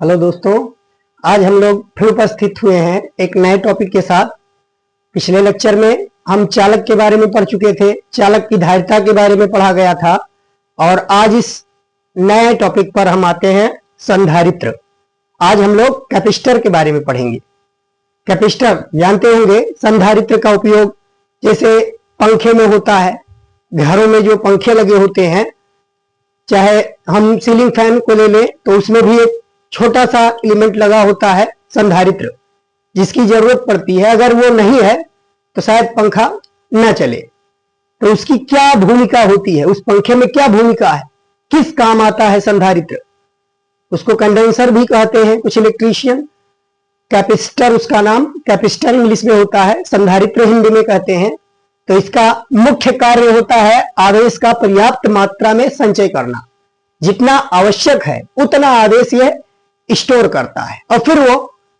Hello दोस्तों, आज हम लोग फिर उपस्थित हुए हैं एक नए टॉपिक के साथ। पिछले लेक्चर में हम चालक के बारे में पढ़ चुके थे, चालक की धारिता के बारे में पढ़ा गया था और आज इस नए टॉपिक पर हम आते हैं संधारित्र। आज हम लोग कैपेसिटर के बारे में पढ़ेंगे। कैपेसिटर जानते होंगे, संधारित्र का उपयोग जैसे पंखे में होता है, घरों में जो पंखे लगे होते हैं, चाहे हम सीलिंग फैन को ले लें तो उसमें भी एक छोटा सा एलिमेंट लगा होता है संधारित्र, जिसकी जरूरत पड़ती है। अगर वो नहीं है तो शायद पंखा न चले। तो उसकी क्या भूमिका होती है, उस पंखे में क्या भूमिका है, किस काम आता है संधारित्र? उसको कंडेंसर भी कहते हैं कुछ इलेक्ट्रीशियन। कैपेसिटर उसका नाम, कैपेसिटर इंग्लिश में होता है, संधारित्र हिंदी में कहते हैं। तो इसका मुख्य कार्य होता है आवेश का पर्याप्त मात्रा में संचय करना। जितना आवश्यक है उतना आवेश यह स्टोर करता है और फिर वो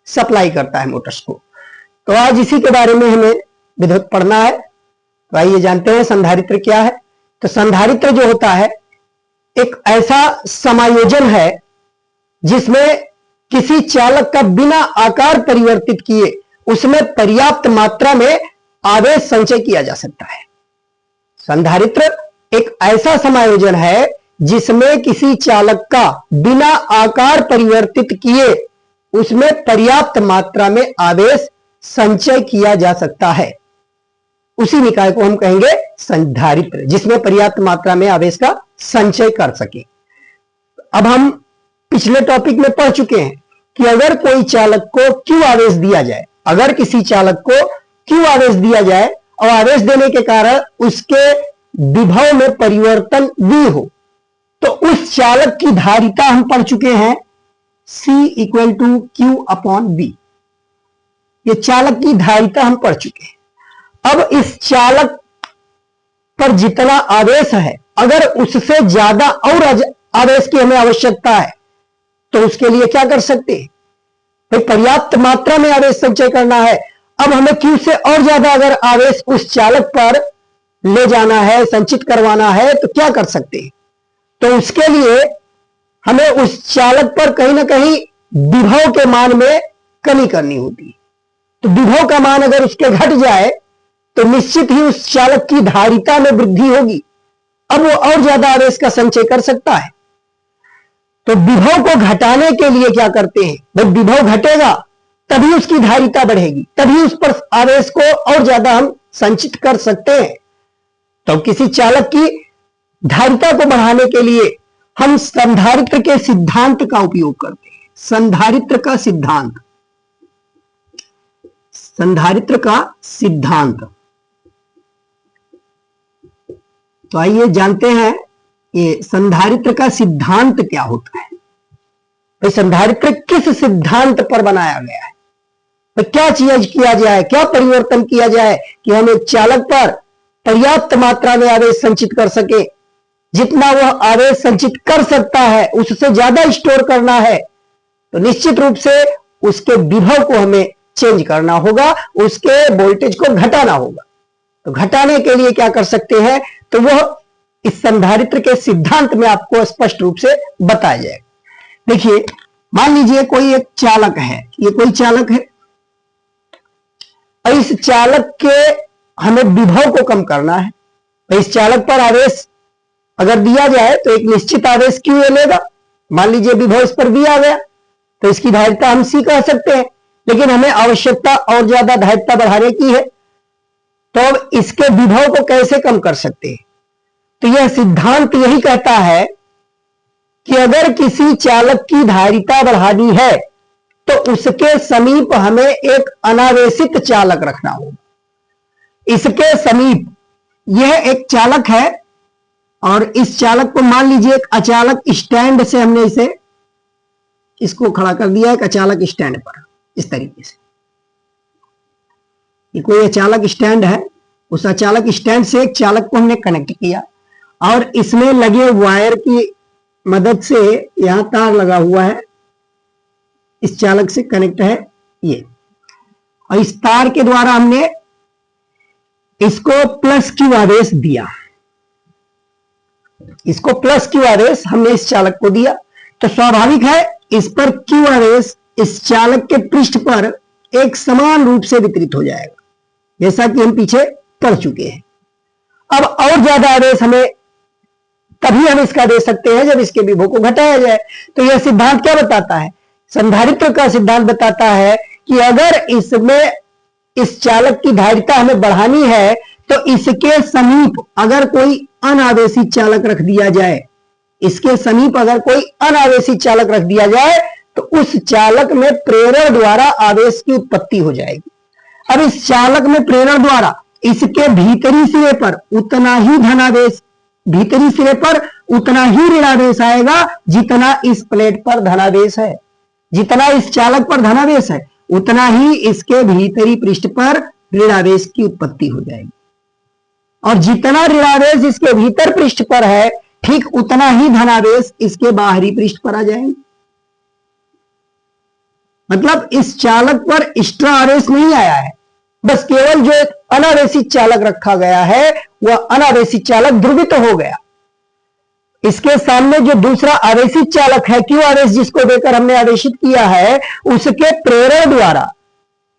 सप्लाई करता है मोटर्स को। तो आज इसी के बारे में हमें विद्युत पढ़ना है। तो आइए जानते हैं संधारित्र क्या है। तो संधारित्र जो होता है एक ऐसा समायोजन है जिसमें किसी चालक का बिना आकार परिवर्तित किए उसमें पर्याप्त मात्रा में आवेश संचय किया जा सकता है। संधारित्र एक ऐसा समायोजन है जिसमें किसी चालक का बिना आकार परिवर्तित किए उसमें पर्याप्त मात्रा में आवेश संचय किया जा सकता है। उसी निकाय को हम कहेंगे संधारित्र, जिसमें पर्याप्त मात्रा में आवेश का संचय कर सके। अब हम पिछले टॉपिक में पढ़ चुके हैं कि अगर कोई चालक को क्यू आवेश दिया जाए, अगर किसी चालक को क्यू आवेश दिया जाए और आवेश देने के कारण उसके विभव में परिवर्तन V हो, तो उस चालक की धारिता हम पढ़ चुके हैं C equal to Q upon V। ये चालक की धारिता हम पढ़ चुके हैं। अब इस चालक पर जितना आवेश है, अगर उससे ज्यादा और आवेश की हमें आवश्यकता है तो उसके लिए क्या कर सकते हैं? भाई पर्याप्त मात्रा में आवेश संचय करना है। अब हमें क्यू से और ज्यादा अगर आवेश उस चालक पर ले जाना है, संचित करवाना है, तो क्या कर सकते हैं? तो उसके लिए हमें उस चालक पर कहीं ना कहीं विभव के मान में कमी करनी होती है। तो विभव का मान अगर उसके घट जाए तो निश्चित ही उस चालक की धारिता में वृद्धि होगी। अब वो और ज्यादा आवेश का संचय कर सकता है। तो विभव को घटाने के लिए क्या करते हैं? भाई विभव घटेगा तभी उसकी धारिता बढ़ेगी, तभी उस पर आवेश को और ज्यादा हम संचित कर सकते हैं। तो किसी चालक की धारिता को बढ़ाने के लिए हम संधारित्र के सिद्धांत का उपयोग करते हैं। संधारित्र का सिद्धांत, संधारित्र का सिद्धांत। तो आइए जानते हैं ये संधारित्र का सिद्धांत क्या होता है। भाई संधारित्र किस सिद्धांत पर बनाया गया है? तो क्या चीज किया जाए, क्या परिवर्तन किया जाए कि हम एक चालक पर पर्याप्त मात्रा में आवेश संचित कर सके। जितना वह आवेश संचित कर सकता है उससे ज्यादा स्टोर करना है, तो निश्चित रूप से उसके विभव को हमें चेंज करना होगा, उसके वोल्टेज को घटाना होगा। तो घटाने के लिए क्या कर सकते हैं? तो वह इस संधारित्र के सिद्धांत में आपको स्पष्ट रूप से बताया जाएगा। देखिए, मान लीजिए कोई एक चालक है, ये कोई चालक है और इस चालक के हमें विभव को कम करना है। तो इस चालक पर आवेश अगर दिया जाए तो एक निश्चित आवेश क्यू लेगा। मान लीजिए विभव इस पर V आ गया तो इसकी धारिता हम C कह सकते हैं, लेकिन हमें आवश्यकता और ज्यादा धारिता बढ़ाने की है। तो अब इसके विभव को कैसे कम कर सकते हैं? तो यह सिद्धांत यही कहता है कि अगर किसी चालक की धारिता बढ़ानी है तो उसके समीप हमें एक अनावेशित चालक रखना होगा। इसके समीप यह एक चालक है और इस चालक को मान लीजिए एक अचालक स्टैंड से हमने इसको खड़ा कर दिया एक अचालक स्टैंड पर। इस तरीके से ये कोई अचालक स्टैंड है, उस अचालक स्टैंड से एक चालक को हमने कनेक्ट किया और इसमें लगे वायर की मदद से यहां तार लगा हुआ है, इस चालक से कनेक्ट है ये, और इस तार के द्वारा हमने इसको प्लस क्यू आवेश दिया। इसको प्लस क्यू आवेश हमने इस चालक को दिया तो स्वाभाविक है इस पर Q आवेश इस चालक के पृष्ठ पर एक समान रूप से वितरित हो जाएगा, जैसा कि हम पीछे पढ़ चुके हैं। अब और ज्यादा आवेश हमें तभी हम इसका दे सकते हैं जब इसके विभव को घटाया जाए। तो यह सिद्धांत क्या बताता है? संधारित्र का सिद्धांत बताता है कि अगर इसमें इस चालक की धारिता हमें बढ़ानी है तो इसके समीप अगर कोई अनावेशित चालक रख दिया जाए, इसके समीप अगर कोई अनावेशित चालक रख दिया जाए तो उस चालक में प्रेरण द्वारा आवेश की उत्पत्ति हो जाएगी। अब इस चालक में प्रेरण द्वारा इसके भीतरी सिरे पर उतना ही धनावेश, भीतरी सिरे पर उतना ही ऋणावेश आएगा जितना इस प्लेट पर धनावेश है। जितना इस चालक पर धनावेश है उतना ही इसके भीतरी पृष्ठ पर ऋणावेश की उत्पत्ति हो जाएगी, और जितना ऋणावेश इसके भीतर पृष्ठ पर है ठीक उतना ही धनावेश इसके बाहरी पृष्ठ पर आ जाएंगे। मतलब इस चालक पर एक्स्ट्रा आवेश नहीं आया है, बस केवल जो एक अनावेशित चालक रखा गया है वह अनावेशित चालक ध्रुवित हो गया। इसके सामने जो दूसरा आवेशित चालक है Q आवेश जिसको देकर हमने आवेशित किया है, उसके प्रेरण द्वारा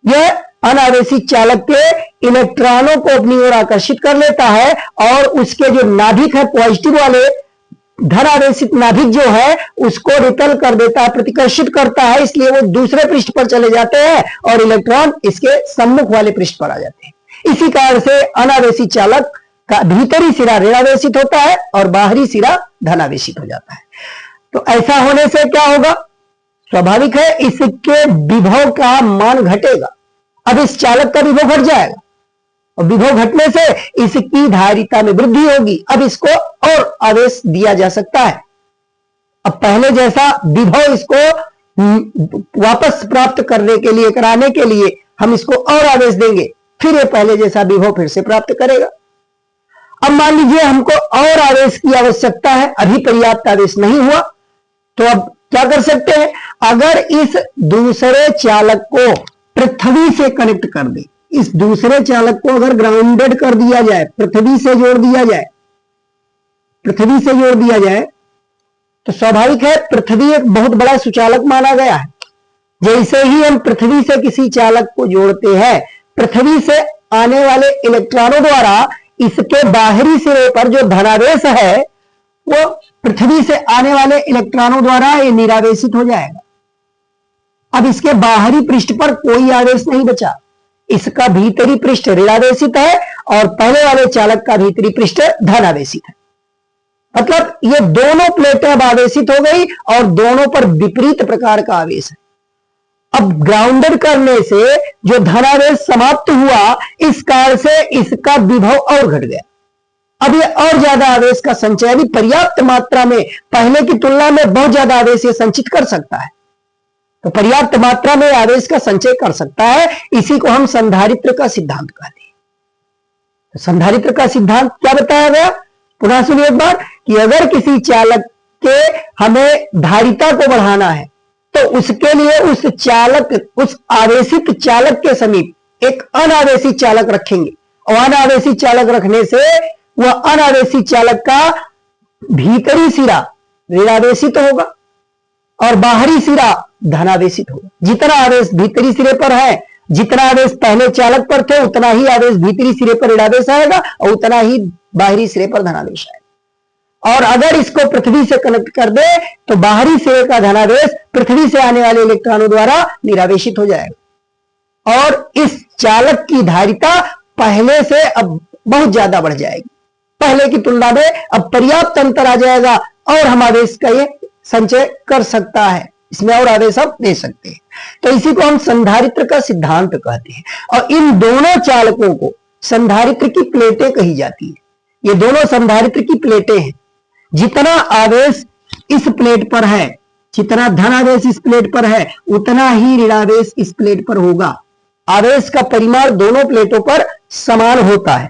यह अनावेशित चालक के इलेक्ट्रॉनों को अपनी ओर आकर्षित कर लेता है, और उसके जो नाभिक है पॉजिटिव वाले धनावेशित नाभिक जो है उसको रिपेल कर देता है, प्रतिकर्षित करता है, इसलिए वो दूसरे पृष्ठ पर चले जाते हैं और इलेक्ट्रॉन इसके सम्मुख वाले पृष्ठ पर आ जाते हैं। इसी कारण से अनावेशित चालक का भीतरी सिरा ऋणावेशित होता है और बाहरी सिरा धनावेशित हो जाता है। तो ऐसा होने से क्या होगा? स्वाभाविक है इसके विभव का मान घटेगा। अब इस चालक का विभव घट जाएगा और विभव घटने से इसकी धारिता में वृद्धि होगी। अब इसको और आवेश दिया जा सकता है। अब पहले जैसा विभव इसको वापस प्राप्त करने के लिए, कराने के लिए हम इसको और आवेश देंगे, फिर ये पहले जैसा विभव फिर से प्राप्त करेगा। अब मान लीजिए हमको और आवेश की आवश्यकता है, अभी पर्याप्त आवेश नहीं हुआ, तो अब क्या कर सकते हैं? अगर इस दूसरे चालक को पृथ्वी से कनेक्ट कर दे, इस दूसरे चालक को अगर ग्राउंडेड कर दिया जाए, पृथ्वी से जोड़ दिया जाए, पृथ्वी से जोड़ दिया जाए, तो स्वाभाविक है पृथ्वी एक बहुत बड़ा सुचालक माना गया है। जैसे ही हम पृथ्वी से किसी चालक को जोड़ते हैं, पृथ्वी से आने वाले इलेक्ट्रॉनों द्वारा इसके बाहरी सिरे पर जो धनावेश है वो पृथ्वी से आने वाले इलेक्ट्रॉनों द्वारा ये निरावेशित हो जाएगा। अब इसके बाहरी पृष्ठ पर कोई आवेश नहीं बचा, इसका भीतरी पृष्ठ ऋणावेशित है और पहले वाले चालक का भीतरी पृष्ठ धनावेशित है। मतलब ये दोनों प्लेटें अब आवेशित हो गई और दोनों पर विपरीत प्रकार का आवेश है। अब ग्राउंडेड करने से जो धनावेश समाप्त हुआ, इस कारण से इसका विभव और घट गया। अब ये और ज्यादा आवेश का संचय, अभी पर्याप्त मात्रा में, पहले की तुलना में बहुत ज्यादा आवेश ये संचित कर सकता है, तो पर्याप्त मात्रा में आवेश का संचय कर सकता है। इसी को हम संधारित्र का सिद्धांत कहते हैं। तो संधारित्र का सिद्धांत क्या बताया गया? पुनः सुनिए एक बार कि अगर किसी चालक के हमें धारिता को बढ़ाना है तो उसके लिए उस चालक, उस आवेशित चालक के समीप एक अनावेशित चालक रखेंगे, और अनावेशित चालक रखने से वह अनावेशित चालक का भीतरी सिरा ऋणावेशित होगा और बाहरी सिरा धनावेशित होगा। जितना आवेश भीतरी सिरे पर है, जितना आवेश पहले चालक पर थे, उतना ही आवेश भीतरी सिरे पर ऋणावेश आएगा और उतना ही बाहरी सिरे पर धनावेश आएगा। और अगर इसको पृथ्वी से कनेक्ट कर दे तो बाहरी सिरे का धनावेश पृथ्वी से आने वाले इलेक्ट्रॉनों द्वारा निरावेशित हो जाएगा और इस चालक की धारिता पहले से अब बहुत ज्यादा बढ़ जाएगी। पहले की तुलना में अब पर्याप्त अंतर आ जाएगा और हम आवेश का ये संचय कर सकता है, इसमें और आवेश हम दे सकते हैं। तो इसी को हम संधारित्र का सिद्धांत कहते हैं। और इन दोनों चालकों को संधारित्र की प्लेटें कही जाती है। ये दोनों संधारित्र की प्लेटें हैं। जितना आवेश इस प्लेट पर है, जितना धन आवेश इस प्लेट पर है, उतना ही ऋणावेश इस प्लेट पर होगा। आवेश का परिमाण दोनों प्लेटों पर समान होता है।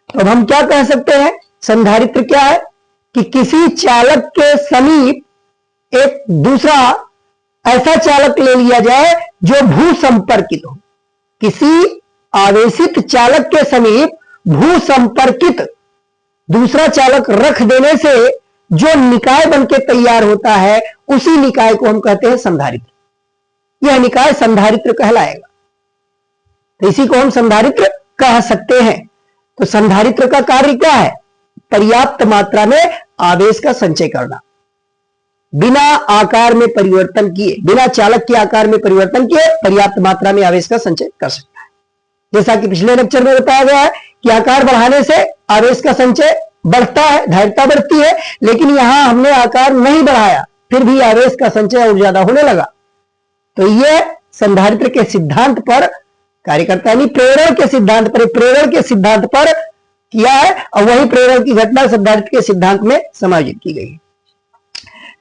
तो अब हम क्या कह सकते हैं? संधारित्र क्या है कि किसी चालक के समीप एक दूसरा ऐसा चालक ले लिया जाए जो भू संपर्कित हो। किसी आवेशित चालक के समीप भू संपर्कित दूसरा चालक रख देने से जो निकाय बनके तैयार होता है उसी निकाय को हम कहते हैं संधारित्र। यह निकाय संधारित्र कहलाएगा, तो इसी को हम संधारित्र कह सकते हैं। तो संधारित्र का कार्य क्या है? पर्याप्त मात्रा में आवेश का संचय करना, बिना आकार में परिवर्तन किए, बिना चालक के आकार में परिवर्तन किए पर्याप्त मात्रा में आवेश का संचय कर सकता है। जैसा कि पिछले लेक्चर में बताया गया है कि आकार बढ़ाने से आवेश का संचय बढ़ता है, धारिता बढ़ती है, लेकिन यहां हमने आकार नहीं बढ़ाया फिर भी आवेश का संचय और ज्यादा होने लगा। तो यह संधारित्र के सिद्धांत पर कार्य करता है, प्रेरण के सिद्धांत पर, प्रेरण के सिद्धांत पर किया है और वही प्रेरण की घटना संधारित्र के सिद्धांत में समायोजित की गई है।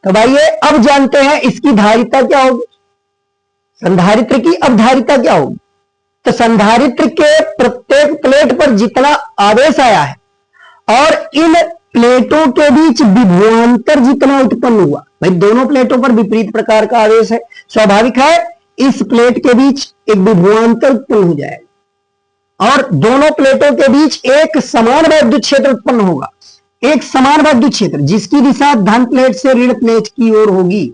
तो भाई अब जानते हैं इसकी धारिता क्या होगी, संधारित्र की अब धारिता क्या होगी। तो संधारित्र के प्रत्येक प्लेट पर जितना आवेश आया है और इन प्लेटों के बीच विभवांतर जितना उत्पन्न हुआ, भाई दोनों प्लेटों पर विपरीत प्रकार का आवेश है, स्वाभाविक है इस प्लेट के बीच एक विभवांतर उत्पन्न हो जाएगा और दोनों प्लेटों के बीच एक समान वैद्युत क्षेत्र उत्पन्न होगा। एक समान वैद्युत क्षेत्र जिसकी दिशा धन प्लेट से ऋण प्लेट की ओर होगी,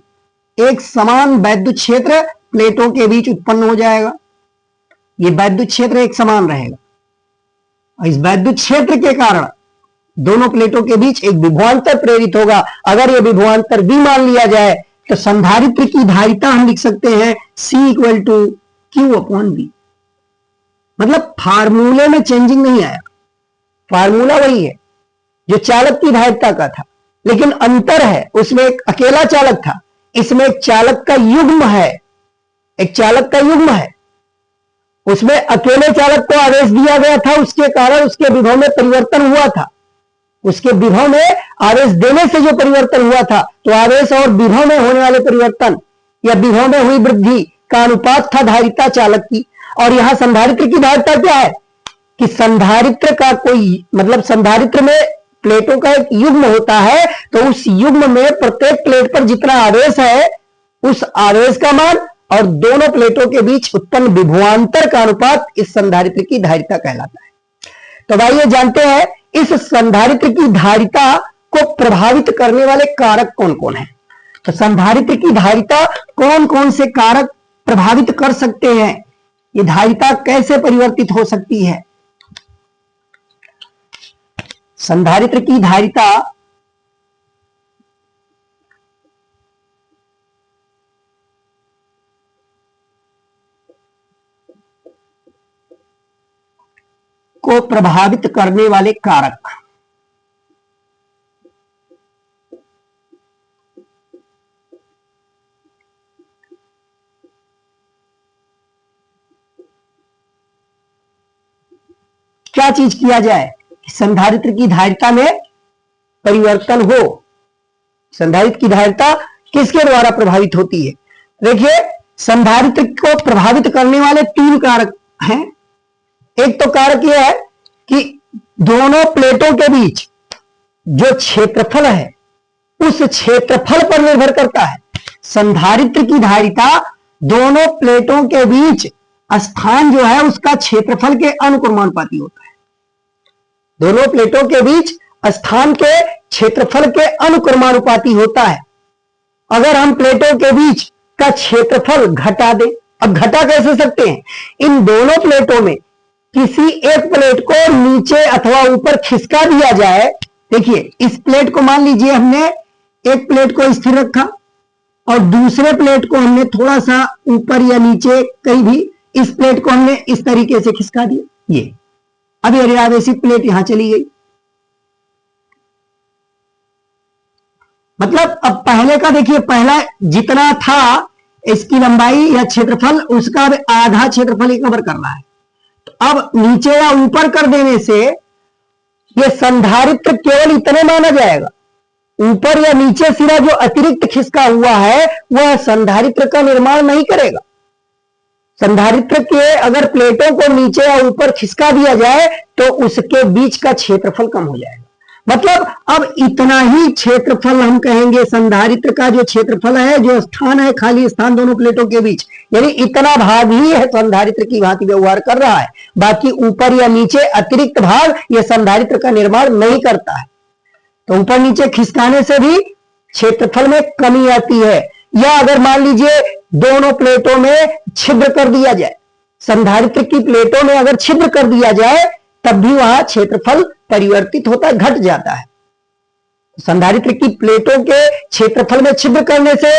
एक समान वैद्युत क्षेत्र प्लेटों के बीच उत्पन्न हो जाएगा। ये वैद्युत क्षेत्र एक समान रहेगा और इस वैद्युत क्षेत्र के कारण दोनों प्लेटों के बीच एक विभवांतर प्रेरित होगा। अगर यह विभवांतर V मान लिया जाए तो संधारित्र की धारिता हम लिख सकते हैं C = Q/V। मतलब फार्मूले में चेंजिंग नहीं आया, फार्मूला वही है जो चालक की धारिता का था, लेकिन अंतर है उसमें एक अकेला चालक था, इसमें एक चालक का युग्म है, एक चालक का युग्म है। उसमें अकेले चालक को आवेश दिया गया था, उसके कारण उसके विभव में परिवर्तन हुआ था, उसके विभव में आवेश देने से जो परिवर्तन हुआ था, तो आवेश और विभव में होने वाले परिवर्तन या विभव में हुई वृद्धि का अनुपात था धारिता चालक की। और यहां संधारित्र की धारिता क्या है कि संधारित्र का कोई मतलब संधारित्र में प्लेटों का एक युग्म होता है, तो उस युग्म में प्रत्येक प्लेट पर जितना आवेश है उस आवेश का मान और दोनों प्लेटों के बीच उत्पन्न विभवांतर का अनुपात इस संधारित्र की धारिता कहलाता है। तो भाई ये जानते हैं इस संधारित्र की धारिता को प्रभावित करने वाले कारक कौन कौन हैं। तो संधारित्र की धारिता कौन कौन से कारक प्रभावित कर सकते हैं, ये धारिता कैसे परिवर्तित हो सकती है। संधारित्र की धारिता को प्रभावित करने वाले कारक क्या चीज किया जाए कि संधारित्र की धारिता में परिवर्तन हो। संधारित्र की धारिता किसके द्वारा प्रभावित होती है? देखिए संधारित्र को प्रभावित करने वाले 3 कारक हैं। एक तो कारक यह है कि दोनों प्लेटों के बीच जो क्षेत्रफल है उस क्षेत्रफल पर निर्भर करता है। संधारित्र की धारिता दोनों प्लेटों के बीच स्थान जो है उसका क्षेत्रफल के अनुक्रमानुपाती होता है। दोनों प्लेटों के बीच स्थान के क्षेत्रफल के अनुक्रमानुपाती होता है। अगर हम प्लेटों के बीच का क्षेत्रफल घटा दें, अब घटा कैसे सकते हैं, इन दोनों प्लेटों में किसी एक प्लेट को नीचे अथवा ऊपर खिसका दिया जाए। देखिए इस प्लेट को मान लीजिए हमने एक प्लेट को स्थिर रखा और दूसरे प्लेट को हमने थोड़ा सा ऊपर या नीचे कहीं भी, इस प्लेट को हमने इस तरीके से खिसका दिया। ये अब ये आवेशित प्लेट यहां चली गई। मतलब अब पहले का देखिए, पहला जितना था इसकी लंबाई या क्षेत्रफल उसका आधा क्षेत्रफल ही कवर करना है। तो अब नीचे या ऊपर कर देने से ये संधारित्र केवल इतने माना जाएगा। ऊपर या नीचे सिरा जो अतिरिक्त खिसका हुआ है वह संधारित्र का निर्माण नहीं करेगा। संधारित्र के अगर प्लेटों को नीचे या ऊपर खिसका दिया जाए तो उसके बीच का क्षेत्रफल कम हो जाएगा। मतलब अब इतना ही क्षेत्रफल हम कहेंगे, संधारित्र का जो क्षेत्रफल है, जो स्थान है, खाली स्थान दोनों प्लेटों के बीच, यानी इतना भाग ही है संधारित्र की भांति व्यवहार कर रहा है। बाकी ऊपर या नीचे अतिरिक्त भाग यह संधारित्र का निर्माण नहीं करता है। तो ऊपर नीचे खिसकाने से भी क्षेत्रफल में कमी आती है। या अगर मान लीजिए दोनों प्लेटों में छिद्र कर दिया जाए, संधारित्र की प्लेटों में अगर छिद्र कर दिया जाए तब भी वहां क्षेत्रफल परिवर्तित होता है, घट जाता है। संधारित्र की प्लेटों के क्षेत्रफल में छिद्र करने से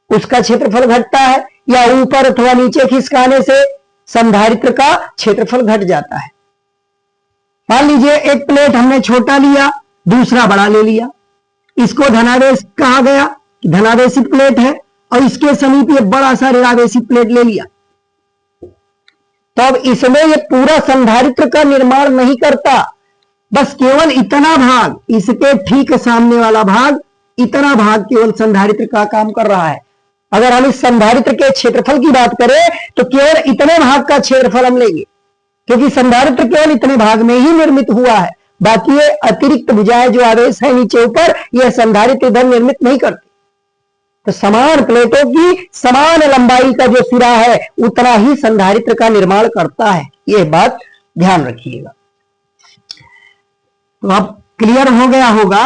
उसका क्षेत्रफल घटता है, या ऊपर अथवा नीचे खिसकाने से संधारित्र का क्षेत्रफल घट जाता है। मान लीजिए एक प्लेट हमने छोटा लिया, दूसरा बड़ा ले लिया, इसको धनावेश कहा गया, धनावेशी प्लेट है, और इसके समीप ये बड़ा सा ऋणावेशी प्लेट ले लिया। तो अब इसमें ये पूरा संधारित्र का निर्माण नहीं करता, बस केवल इतना भाग, इसके ठीक सामने वाला भाग, इतना भाग केवल संधारित्र का काम कर रहा है। अगर हम इस संधारित्र के क्षेत्रफल की बात करें तो केवल इतने भाग का क्षेत्रफल हम लेंगे, क्योंकि संधारित्र केवल इतने भाग में ही निर्मित हुआ है। बाकी ये अतिरिक्त भुजाएं जो आवेश है नीचे ऊपर, यह संधारित्र इधर निर्मित नहीं करते। तो समान प्लेटों की समान लंबाई का जो सिरा है उतना ही संधारित्र का निर्माण करता है, यह बात ध्यान रखिएगा। तो अब क्लियर हो गया होगा,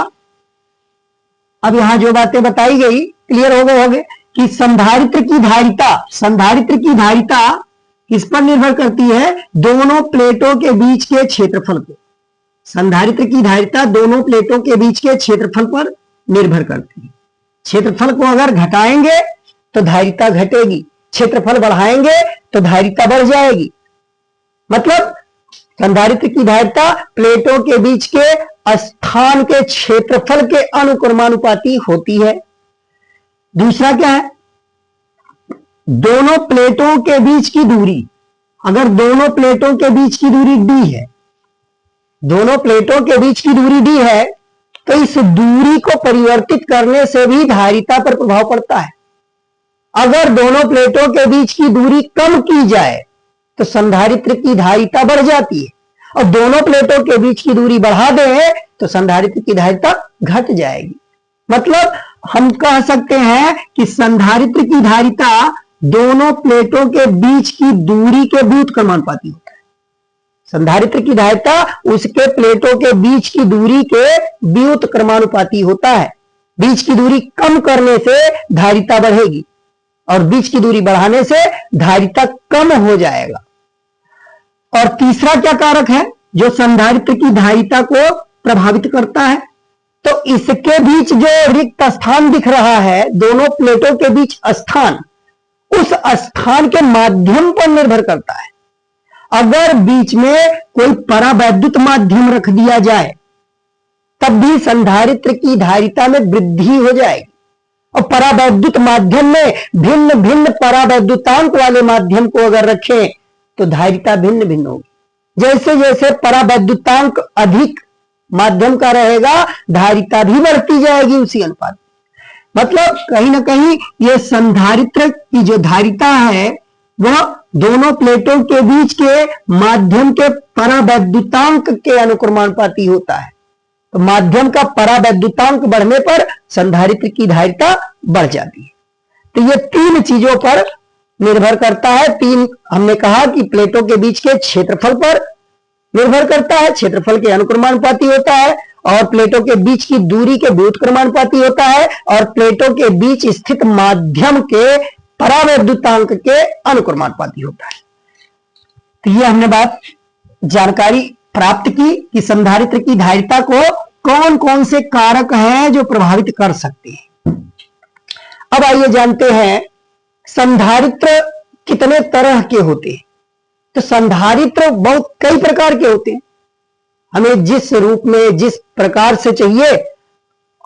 अब यहां जो बातें बताई गई क्लियर हो गए होंगे कि संधारित्र की धारिता किस पर निर्भर करती है? दोनों प्लेटों के बीच के क्षेत्रफल पर। संधारित्र की धारिता दोनों प्लेटों के बीच के क्षेत्रफल पर निर्भर करती है। क्षेत्रफल को अगर घटाएंगे तो धारिता घटेगी, क्षेत्रफल बढ़ाएंगे तो धारिता बढ़ जाएगी। मतलब संधारित्र की धारिता प्लेटों के बीच के स्थान के क्षेत्रफल के अनुक्रमानुपाती होती है। दूसरा क्या है? दोनों प्लेटों के बीच की दूरी, अगर दोनों प्लेटों के बीच की दूरी d है, दोनों प्लेटों के बीच की दूरी d है, तो इस दूरी को परिवर्तित करने से भी धारिता पर प्रभाव पड़ता है। अगर दोनों प्लेटों के बीच की दूरी कम की जाए तो संधारित्र की धारिता बढ़ जाती है, और दोनों प्लेटों के बीच की दूरी बढ़ा दें तो संधारित्र की धारिता घट जाएगी। मतलब हम कह सकते हैं कि संधारित्र की धारिता दोनों प्लेटों के बीच की दूरी के व्युत्क्रमानुपाती होता है। संधारित्र की धारिता उसके प्लेटों के बीच की दूरी के व्युत्क्रमानुपाती होता है। बीच की दूरी कम करने से धारिता बढ़ेगी और बीच की दूरी बढ़ाने से धारिता कम हो जाएगा। और तीसरा क्या कारक है जो संधारित्र की धारिता को प्रभावित करता है? तो इसके बीच जो रिक्त स्थान दिख रहा है, दोनों प्लेटों के बीच स्थान, उस स्थान के माध्यम पर निर्भर करता है। अगर बीच में कोई परावैद्युत माध्यम रख दिया जाए तब भी संधारित्र की धारिता में वृद्धि हो जाएगी। और परावैद्युत माध्यम में भिन्न भिन्न परावैद्युतांक वाले माध्यम को अगर रखें तो धारिता भिन्न भिन्न होगी। जैसे जैसे परावैद्युतांक अधिक माध्यम का रहेगा, धारिता भी बढ़ती जाएगी उसी अनुपात। मतलब कहीं ना कहीं यह संधारित्र की जो धारिता है वह दोनों प्लेटों के बीच के माध्यम के परावैद्युतांक के अनुक्रमानुपाती होता है। तो माध्यम का परावैद्युतांक बढ़ने पर संधारित्र की धारिता बढ़ जाती है। तो ये तीन चीजों पर निर्भर करता है। तीन हमने कहा कि प्लेटों के बीच के क्षेत्रफल पर निर्भर करता है, क्षेत्रफल के अनुक्रमानुपाती होता है, और प्लेटों के बीच की दूरी के व्युत्क्रमानुपाती होता है, और प्लेटों के बीच स्थित माध्यम के परावैद्युतांक के अनुक्रमानुपाती होता है। तो ये हमने बात जानकारी प्राप्त की कि संधारित्र की धारिता को कौन कौन से कारक हैं जो प्रभावित कर सकते हैं। अब आइए जानते हैं संधारित्र कितने तरह के होते हैं। तो संधारित्र बहुत कई प्रकार के होते हैं। हमें जिस रूप में जिस प्रकार से चाहिए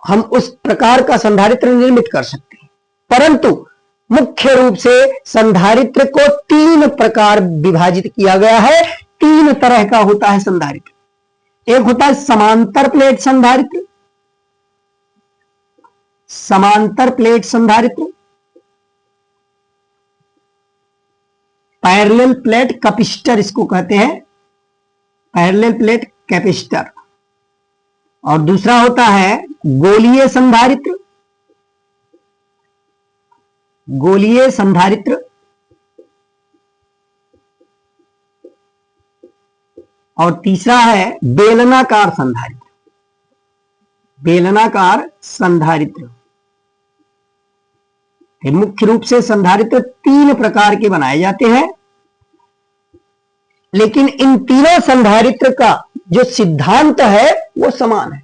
हम उस प्रकार का संधारित्र निर्मित कर सकते हैं, परंतु मुख्य रूप से संधारित्र को तीन प्रकार विभाजित किया गया है। तीन तरह का होता है संधारित्र। एक होता है समांतर प्लेट संधारित्र, समांतर प्लेट संधारित्र, पैरेलल प्लेट कैपेसिटर इसको कहते हैं, पैरेलल प्लेट कैपेसिटर। और दूसरा होता है गोलीय संधारित्र, गोलीय संधारित्र, और तीसरा है बेलनाकार संधारित्र। बेलनाकार संधारित्र। मुख्य रूप से संधारित्र 3 प्रकार के बनाए जाते हैं, लेकिन इन तीनों संधारित्र का जो सिद्धांत है वो समान है।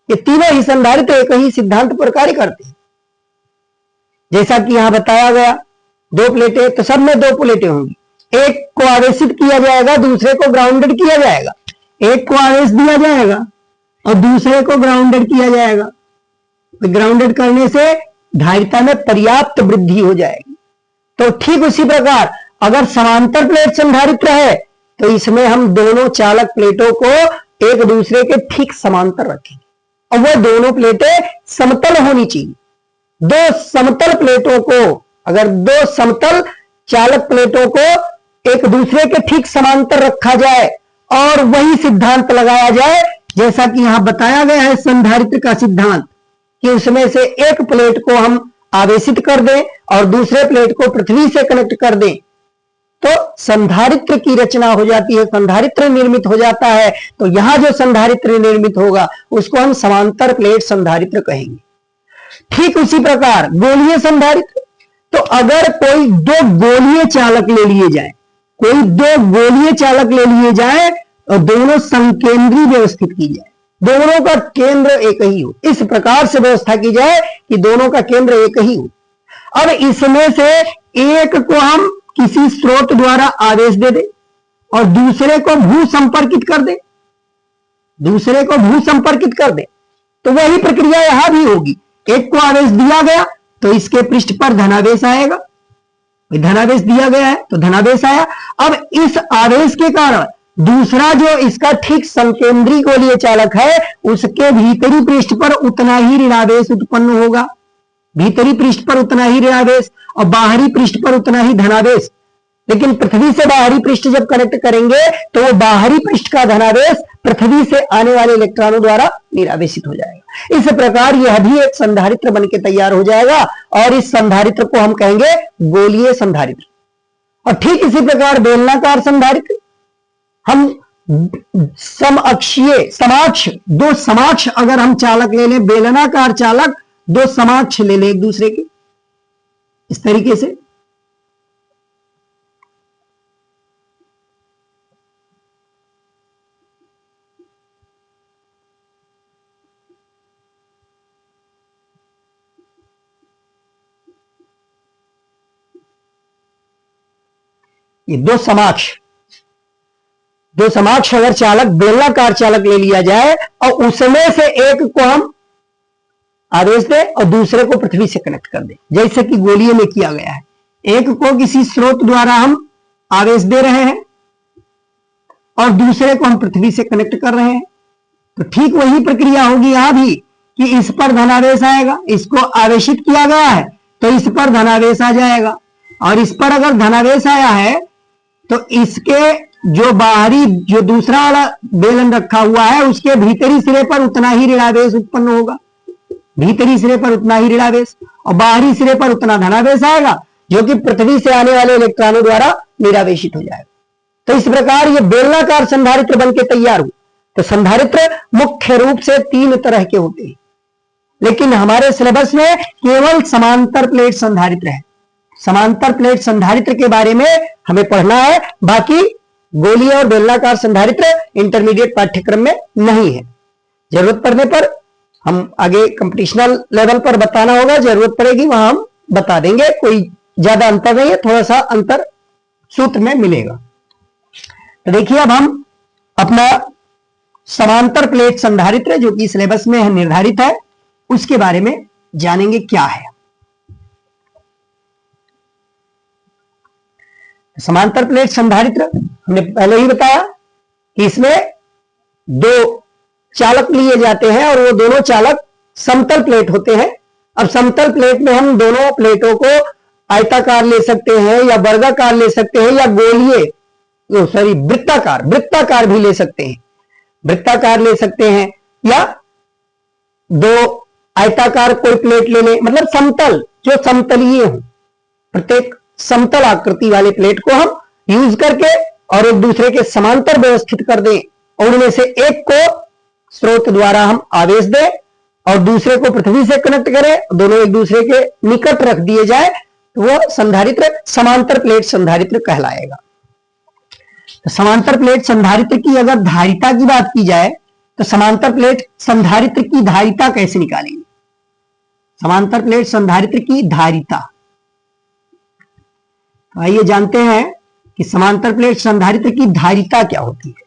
ये तीनों ही संधारित्र एक ही सिद्धांत पर कार्य करते हैं। जैसा कि यहां बताया गया, 2 प्लेटें, तो सब में 2 प्लेटें होंगी। एक को आवेशित किया जाएगा, दूसरे को ग्राउंडेड किया जाएगा। एक को आवेश दिया जाएगा और दूसरे को ग्राउंडेड किया जाएगा। तो ग्राउंडेड करने से धारिता में पर्याप्त वृद्धि हो जाएगी। तो ठीक उसी प्रकार अगर समांतर प्लेट संधारित्र है तो इसमें हम दोनों चालक प्लेटों को एक दूसरे के ठीक समांतर रखेंगे और वह दोनों प्लेटें समतल होनी चाहिए। 2 समतल प्लेटों को, अगर 2 समतल चालक प्लेटों को एक दूसरे के ठीक समांतर रखा जाए और वही सिद्धांत लगाया जाए, जैसा कि यहां बताया गया है संधारित्र का सिद्धांत, कि उसमें से एक प्लेट को हम आवेशित कर दें और दूसरे प्लेट को पृथ्वी से कनेक्ट कर दें, तो संधारित्र की रचना हो जाती है, संधारित्र निर्मित हो जाता है। तो यहां जो संधारित्र निर्मित होगा उसको हम समांतर प्लेट संधारित्र कहेंगे। ठीक उसी प्रकार गोलीय संधारित्र, तो अगर कोई 2 गोलीय चालक ले लिए जाए, कोई 2 गोलीय चालक ले लिए जाए और दोनों संकेंद्री व्यवस्थित की जाए, दोनों का केंद्र एक ही हो, इस प्रकार से व्यवस्था की जाए कि दोनों का केंद्र एक ही हो। अब इसमें से एक को हम किसी स्रोत द्वारा आवेश दे दे और दूसरे को भू संपर्कित कर दे, दूसरे को भू संपर्कित कर दे, तो वही प्रक्रिया यहां भी होगी। एक को आवेश दिया गया तो इसके पृष्ठ पर धनावेश आएगा, धनावेश दिया गया है तो धनावेश आया। अब इस आवेश के कारण दूसरा जो इसका ठीक संकेंद्री गोलीय चालक है उसके भीतरी पृष्ठ पर उतना ही ऋणावेश उत्पन्न होगा, भीतरी पृष्ठ पर उतना ही ऋणावेश और बाहरी पृष्ठ पर उतना ही धनावेश। लेकिन पृथ्वी से बाहरी पृष्ठ जब कनेक्ट करेंगे तो वो बाहरी पृष्ठ का धनावेश पृथ्वी से आने वाले इलेक्ट्रॉनों द्वारा निरावेशित हो जाएगा। इस प्रकार यह भी एक संधारित्र बनके तैयार हो जाएगा और इस संधारित्र को हम कहेंगे गोलीय संधारित्र। और ठीक इसी प्रकार बेलनाकार संधारित्र, हम समअक्षीय समाक्ष, 2 समाक्ष अगर हम चालक ले लें, बेलनाकार चालक 2 समाक्ष ले लें एक दूसरे के, इस तरीके से, ये 2 समाक्ष अगर चालक बेलनाकार चालक ले लिया जाए और उसमें से एक को हम आवेश दें और दूसरे को पृथ्वी से कनेक्ट कर दें, जैसे कि गोलीय में किया गया है। एक को किसी स्रोत द्वारा हम आवेश दे रहे हैं और दूसरे को हम पृथ्वी से कनेक्ट कर रहे हैं, तो ठीक वही प्रक्रिया होगी यहां भी कि इस पर धनावेश आएगा, इसको आवेशित किया गया है तो इस पर धनावेश आ जाएगा और इस पर अगर धनावेश आया है तो इसके जो बाहरी, जो दूसरा वाला बेलन रखा हुआ है उसके भीतरी सिरे पर उतना ही ऋणावेश उत्पन्न होगा, भीतरी सिरे पर उतना ही ऋणावेश और बाहरी सिरे पर उतना धनावेश आएगा जो कि पृथ्वी से आने वाले इलेक्ट्रॉनों द्वारा निरावेशित हो जाएगा। तो इस प्रकार ये बेलनाकार संधारित्र बनके तैयार हुआ। तो संधारित्र मुख्य रूप से 3 तरह के होते हैं, लेकिन हमारे सिलेबस में केवल समांतर प्लेट संधारित्र है। समांतर प्लेट संधारित्र के बारे में हमें पढ़ना है, बाकी गोलीय और बेलनाकार संधारित्र इंटरमीडिएट पाठ्यक्रम में नहीं है। जरूरत पड़ने पर हम आगे कंपटीशनल लेवल पर बताना होगा, जरूरत पड़ेगी वहां हम बता देंगे, कोई ज्यादा अंतर नहीं है, थोड़ा सा अंतर सूत्र में मिलेगा। तो देखिए अब हम अपना समांतर प्लेट संधारित्र जो कि सिलेबस में निर्धारित है उसके बारे में जानेंगे क्या है। समांतर प्लेट संधारित्र हमने पहले ही बताया कि इसमें 2 चालक लिए जाते हैं और वो दोनों चालक समतल प्लेट होते हैं। अब समतल प्लेट में हम दोनों प्लेटों को आयताकार ले सकते हैं या वर्गाकार ले सकते हैं या गोलीय वृत्ताकार भी ले सकते हैं, वृत्ताकार ले सकते हैं या 2 आयताकार कोई प्लेट ले लें, मतलब समतल, जो समतलीय हो, प्रत्येक समतल आकृति वाले प्लेट को हम यूज करके और एक दूसरे के समांतर व्यवस्थित कर दें और उनमें से एक को स्रोत द्वारा हम आवेश दें और दूसरे को पृथ्वी से कनेक्ट करें, दोनों एक दूसरे के निकट रख दिए जाए, तो वो संधारित्र समांतर प्लेट संधारित्र कहलाएगा। तो समांतर प्लेट संधारित्र की अगर धारिता की बात की जाए तो समांतर प्लेट संधारित्र की धारिता कैसे निकालेंगे? समांतर प्लेट संधारित्र की धारिता, तो आइए जानते हैं कि समांतर प्लेट संधारित्र की धारिता क्या होती है।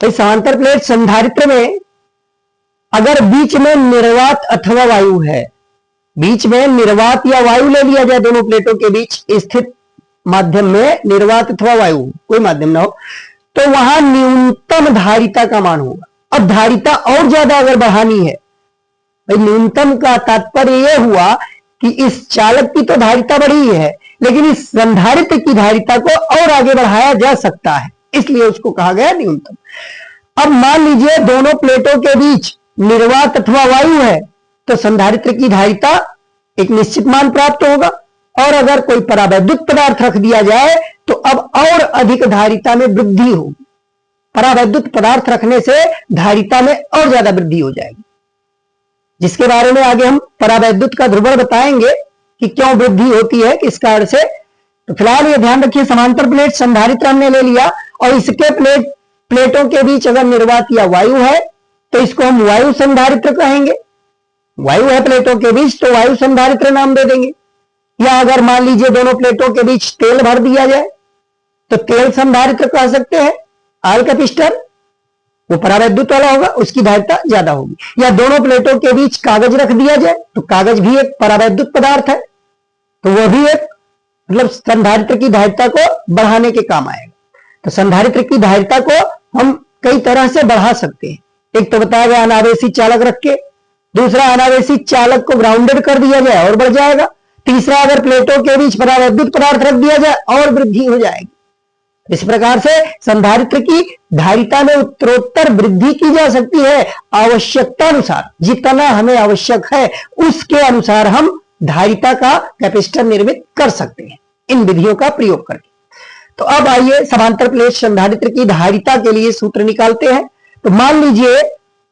तो समांतर प्लेट संधारित्र में अगर बीच में निर्वात अथवा वायु है, बीच में निर्वात या वायु ले लिया जाए, दोनों प्लेटों के बीच स्थित माध्यम में निर्वात अथवा वायु कोई माध्यम ना हो, तो वहां न्यूनतम धारिता का मान होगा। अब धारिता और ज्यादा अगर बढ़ानी है, भाई न्यूनतम का तात्पर्य यह हुआ कि इस चालक की तो धारिता बढ़ी है, लेकिन इस संधारित्र की धारिता को और आगे बढ़ाया जा सकता है, इसलिए उसको कहा गया न्यूनतम। अब मान लीजिए दोनों प्लेटों के बीच निर्वात अथवा वायु है, तो संधारित्र की धारिता एक निश्चित मान प्राप्त होगा, और अगर कोई परावैद्युत पदार्थ रख दिया जाए तो अब और अधिक धारिता में वृद्धि होगी। परावैद्युत पदार्थ रखने से धारिता में और ज्यादा वृद्धि हो जाएगी, जिसके बारे में आगे हम परावैद्युत का ध्रुवण बताएंगे कि क्यों वृद्धि होती है, किस कारण से। तो फिलहाल ये ध्यान रखिए, समांतर प्लेट संधारित्र हमने ले लिया, और इसके प्लेटों के बीच अगर निर्वात या वायु है तो इसको हम वायु संधारित्र कहेंगे। वायु है प्लेटों के बीच तो वायु संधारित्र नाम दे देंगे। या अगर मान लीजिए दोनों प्लेटों के बीच तेल भर दिया जाए तो तेल संधारित्र कह सकते हैं। आल का पिस्टन वो परावैद्युत वाला होगा, उसकी धारिता ज्यादा होगी। या दोनों प्लेटों के बीच कागज रख दिया जाए तो कागज भी एक परावैद्युत पदार्थ है, तो वह भी एक मतलब संधारित्र की धारिता को बढ़ाने के काम आएगा। तो संधारित्र की धारिता को हम कई तरह से बढ़ा सकते हैं। एक तो बताया गया अनावेशी चालक रख के, दूसरा अनावेशी चालक को ग्राउंडेड कर दिया जाए और बढ़ जाएगा, तीसरा अगर प्लेटों के बीच परावैद्युत पदार्थ रख दिया जाए और वृद्धि हो जाएगी। इस प्रकार से संधारित्र की धारिता में उत्तरोत्तर वृद्धि की जा सकती है। आवश्यकता अनुसार जितना हमें आवश्यक है उसके अनुसार हम धारिता का कैपेसिटर निर्मित कर सकते हैं इन विधियों का प्रयोग करके। तो अब आइए समांतर प्लेट संधारित्र की धारिता के लिए सूत्र निकालते हैं। तो मान लीजिए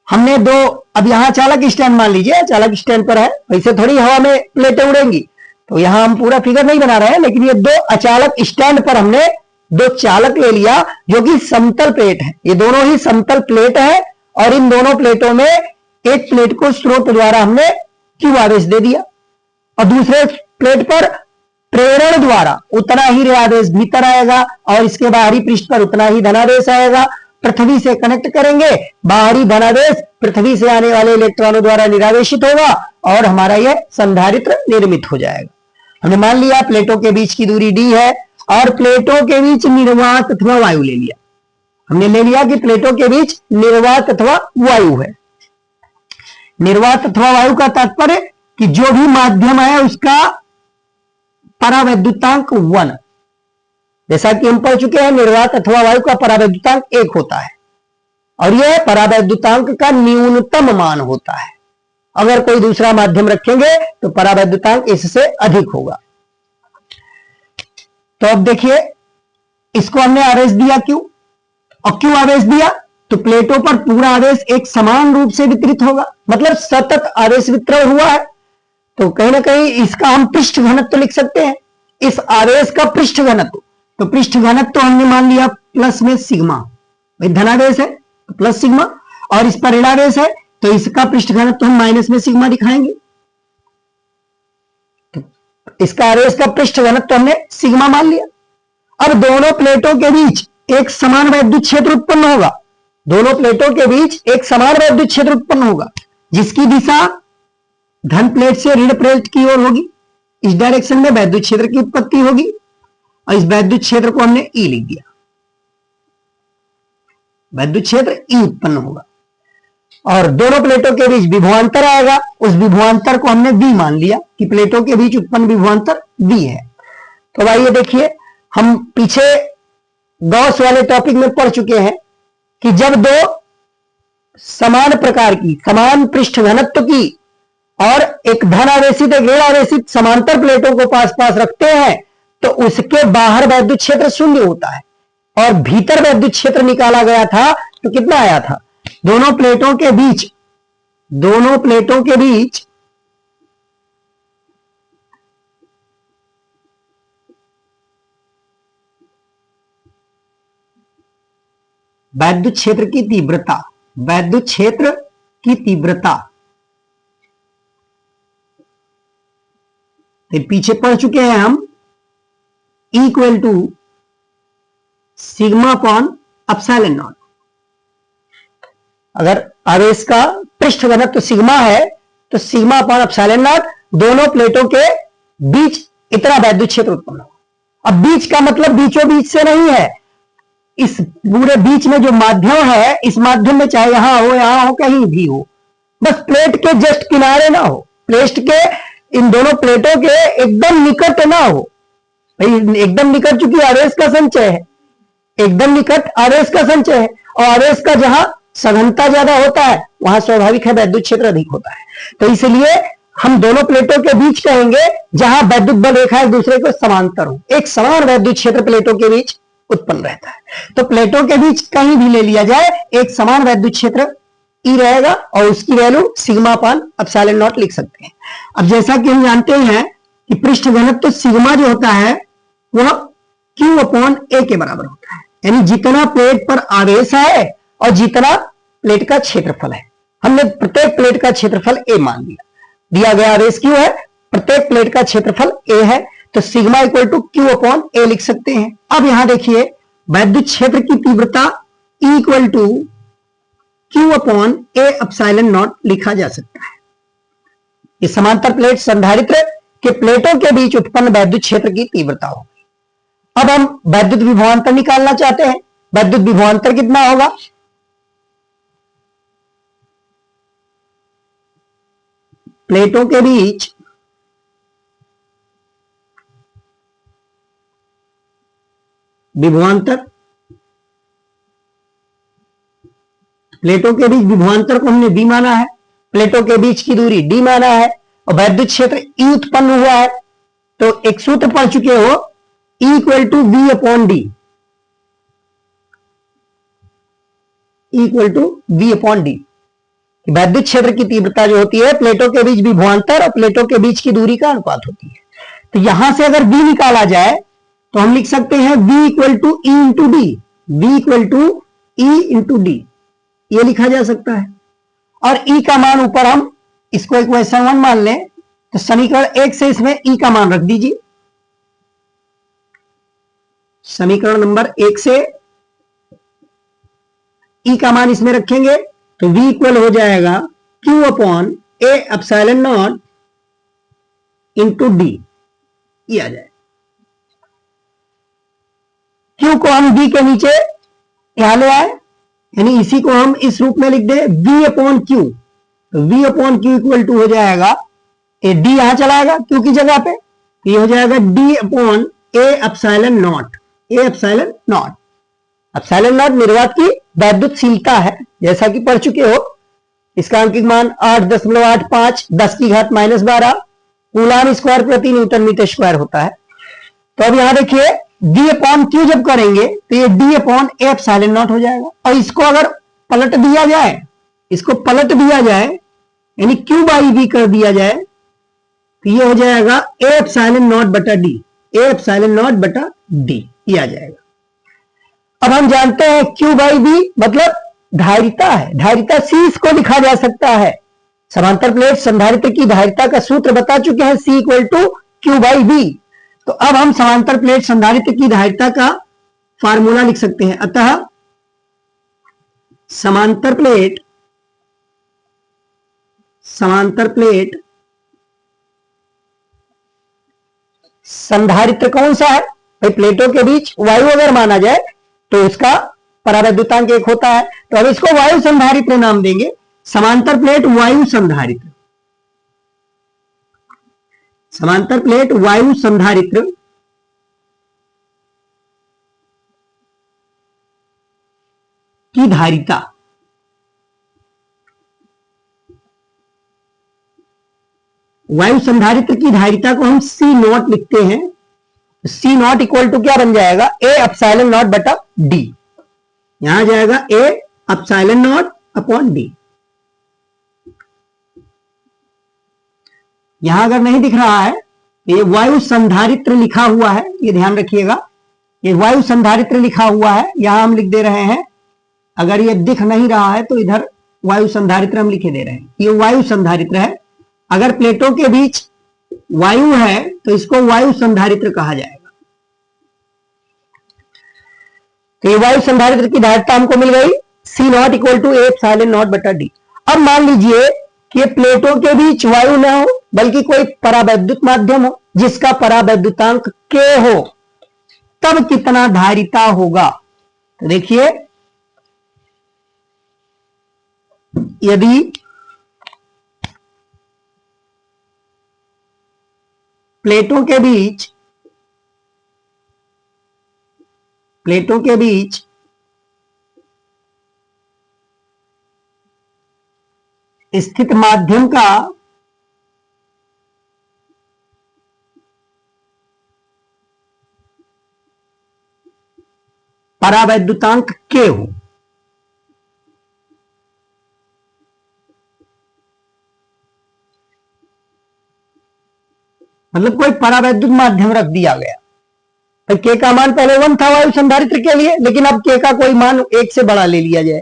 हमने दो, अब यहां चालक स्टैंड मान लीजिए, चालक स्टैंड पर है, वैसे थोड़ी हवा में प्लेटें उड़ेंगी, तो यहां हम पूरा फिगर नहीं बना रहे हैं, लेकिन ये दो अचालक स्टैंड पर हमने दो चालक ले लिया जो कि समतल प्लेट है। ये दोनों ही समतल प्लेट है, और इन दोनों प्लेटों में एक प्लेट को स्रोत द्वारा हमने क्यू आवेश दे दिया, और दूसरे प्लेट पर प्रेरण द्वारा उतना ही ऋण आवेश भीतर आएगा, और इसके बाहरी पृष्ठ पर उतना ही धनावेश आएगा। पृथ्वी से कनेक्ट करेंगे, बाहरी धनावेश पृथ्वी से आने वाले इलेक्ट्रॉनों द्वारा निरावेशित होगा, और हमारा यह संधारित्र निर्मित हो जाएगा। हमने मान लिया प्लेटों के बीच की दूरी d है, और प्लेटों के बीच निर्वात अथवा वायु ले लिया। हमने ले लिया कि प्लेटों के बीच निर्वात अथवा वायु है। निर्वात अथवा वायु का तात्पर्य कि जो भी माध्यम है उसका परावैद्युतांक 1, जैसा कि हम पढ़ चुके हैं, निर्वात अथवा वायु का परावैद्युतांक 1 होता है, और यह परावैद्युतांक का न्यूनतम मान होता है। अगर कोई दूसरा माध्यम रखेंगे तो परावैद्युतांक इससे अधिक होगा। तो अब देखिए, इसको हमने आवेश दिया क्यों, और क्यों आवेश दिया, तो प्लेटों पर पूरा आवेश एक समान रूप से वितरित होगा, मतलब सतत आवेश वितरण हुआ है। तो कहीं ना कहीं इसका हम पृष्ठ घनत्व लिख सकते हैं, इस आवेश का पृष्ठ घनत्व। तो पृष्ठ घनत्व हमने मान लिया प्लस में सिग्मा, भाई धनावेश है तो प्लस सिग्मा, और इस पर ऋणावेश है तो इसका पृष्ठ घनत्व हम माइनस में सिग्मा दिखाएंगे। तो इसका आवेश का पृष्ठ घनत्व हमने सिग्मा मान लिया। अब दोनों प्लेटों के बीच एक समान वैद्युत क्षेत्र उत्पन्न होगा, दोनों प्लेटों के बीच एक समान वैद्युत क्षेत्र उत्पन्न होगा, जिसकी दिशा धन प्लेट से ऋण प्लेट की ओर होगी। इस डायरेक्शन में वैद्युत क्षेत्र की उत्पत्ति होगी, और इस वैद्युत क्षेत्र को हमने ई लिख दिया। वैद्युत क्षेत्र ई उत्पन्न होगा, और दोनों प्लेटों के बीच विभवांतर आएगा, उस विभवांतर को हमने वी मान लिया कि प्लेटों के बीच उत्पन्न विभवांतर वी है। तो आइए देखिए, हम पीछे गॉस वाले टॉपिक में पढ़ चुके हैं कि जब दो समान प्रकार की, समान पृष्ठ घनत्व की और एक धन आवेशित एक ऋण आवेशित समांतर प्लेटों को पास पास रखते हैं तो उसके बाहर वैद्युत क्षेत्र शून्य होता है, और भीतर वैद्युत क्षेत्र निकाला गया था तो कितना आया था, दोनों प्लेटों के बीच दोनों प्लेटों के बीच वैद्युत क्षेत्र की तीव्रता, वैद्युत क्षेत्र की तीव्रता, तो पीछे पढ़ चुके हैं हम, equal to sigma upon epsilon nought. अगर आवेश का पृष्ठ घनत्व सिग्मा है तो सिग्मा अपॉन एप्सिलॉन नॉट, दोनों प्लेटों के बीच इतना वैद्युत क्षेत्र उत्पन्न होगा। अब बीच का मतलब बीचों बीच से नहीं है, इस पूरे बीच में जो माध्यम है, इस माध्यम में चाहे यहां हो कहीं भी हो, बस प्लेट के जस्ट किनारे ना हो, प्लेट के इन दोनों प्लेटों के एकदम निकट ना हो। भाई एकदम निकट चूंकि आवेश का संचय है, एकदम निकट आवेश का संचय है, और आवेश का जहां सघनता ज्यादा होता है वहां स्वाभाविक है वैद्युत क्षेत्र अधिक होता है। तो इसलिए हम दोनों प्लेटों के बीच कहेंगे जहां वैद्युत बल रेखा एक दूसरे को समांतर हो, एक समान वैद्युत क्षेत्र प्लेटों के बीच उत्पन्न रहता है। तो प्लेटों के बीच कहीं भी ले लिया जाए एक समान वैद्युत क्षेत्र ई रहेगा और उसकी वैल्यू सिग्मा अपान एप्सिलॉन नॉट लिख सकते हैं। अब जैसा कि हम जानते हैं कि पृष्ठ घनत्व तो सिग्मा जो होता है वह क्यू अपॉन ए के बराबर होता है, यानी जितना प्लेट पर आवेश है और जितना प्लेट का क्षेत्रफल है। हमने प्रत्येक प्लेट का क्षेत्रफल ए मान लिया, दिया गया आवेश क्यू है, प्रत्येक प्लेट का क्षेत्रफल ए है, तो sigma equal to Q upon A लिख सकते हैं। अब यहां देखिए वैद्युत क्षेत्र की तीव्रता equal to Q upon A epsilon nought लिखा जा सकता है। इस समांतर प्लेट संधारित्र के प्लेटों के बीच उत्पन्न वैद्युत क्षेत्र की तीव्रता होगी। अब हम वैद्युत विभवांतर निकालना चाहते हैं। वैद्युत विभवांतर कितना होगा? प्लेटों के बीच विभवांतर, प्लेटों के बीच विभवांतर को हमने डी माना है, प्लेटों के बीच की दूरी डी माना है, और वैद्युत क्षेत्र ई उत्पन्न हुआ है। तो एक सूत्र पढ़ चुके हो, E equal to V upon D, equal to V upon D. वैद्युत क्षेत्र की तीव्रता जो होती है प्लेटों के बीच विभवांतर और प्लेटों के बीच की दूरी का अनुपात होती है। तो यहां से अगर V निकाला जाए तो हम लिख सकते हैं V equal to E into D, V equal to E into D, ये लिखा जा सकता है। और E का मान ऊपर हम इसको इक्वेशन 1 मान लें, तो समीकरण 1 से इसमें E का मान रख दीजिए। समीकरण नंबर 1 से E का मान इसमें रखेंगे तो V इक्वल हो जाएगा Q upon A epsilon not into D, ये आ जाएगा। Q को हम V के नीचे यहां ले आए, यानी इसी को हम इस रूप में लिख दे V अपॉन क्यू, तो V upon Q equal to हो जाएगा, ए डी यहां चलाएगा क्यू की जगह पे, तो ये हो जाएगा D upon A epsilon not, A epsilon not. Epsilon not निर्वात की वैद्युतशीलता है, जैसा कि पढ़ चुके हो। इसका अंकित मान 8.85 10 की घात -12 कूलाम स्क्वायर प्रति न्यूटन मीटर स्क्वायर होता है। तो अब यहां देखिए डी अपॉन क्यू जब करेंगे तो ये D upon A epsilon not हो जाएगा, और इसको अगर पलट दिया जाए, इसको पलट दिया जाए यानी क्यू बाई वी कर दिया जाए तो ये हो जाएगा ए एप्सिलॉन नॉट बटा डी, ए एप्सिलॉन नॉट बटा डी, ये आ जाएगा। अब हम जानते हैं क्यू बाई वी मतलब धारिता है, धारिता सी इसको लिखा जा सकता है। समांतर प्लेट संधारित्र की धारिता का सूत्र बता चुके हैं, C equal to Q by V. तो अब हम समांतर प्लेट संधारित्र की धारिता का फार्मूला लिख सकते हैं। अतः समांतर प्लेट संधारित्र कौन सा है? भाई प्लेटों के बीच वायु अगर माना जाए तो उसका परावैद्युतांक 1 होता है, तो अब इसको वायु संधारित्र नाम देंगे। समांतर प्लेट वायु संधारित्र, समांतर प्लेट वायु संधारित्र की धारिता, वायु संधारित्र की धारिता को हम सी नॉट लिखते हैं। सी नॉट इक्वल टू क्या बन जाएगा? ए एप्सिलॉन नॉट बटा डी, यहां जाएगा ए एप्सिलॉन नॉट अपॉन डी। यहां अगर नहीं दिख रहा है, ये वायु संधारित्र लिखा हुआ है, ये ध्यान रखिएगा, ये वायु संधारित्र लिखा हुआ है, यहां हम लिख दे रहे हैं। अगर ये दिख नहीं रहा है तो इधर वायु संधारित्र हम लिखे दे रहे हैं, ये वायु संधारित्र है। अगर प्लेटों के बीच वायु है तो इसको वायु संधारित्र कहा जाएगा। तो ये वायु संधारित्र की धारिता हमको मिल गई C nought equal to A/0 अब मान लीजिए कि प्लेटों के बीच वायु न हो बल्कि कोई परावैद्युत माध्यम हो जिसका परावैद्युतांक K हो, तब कितना धारिता होगा। तो देखिए, यदि प्लेटों के बीच स्थित माध्यम का परावैद्युतांक K हो, मतलब कोई परावैद्युत माध्यम रख दिया गया, तो K का मान पहले 1 था वायु संधारित्र के लिए, लेकिन अब K का कोई मान 1 से बड़ा ले लिया जाए।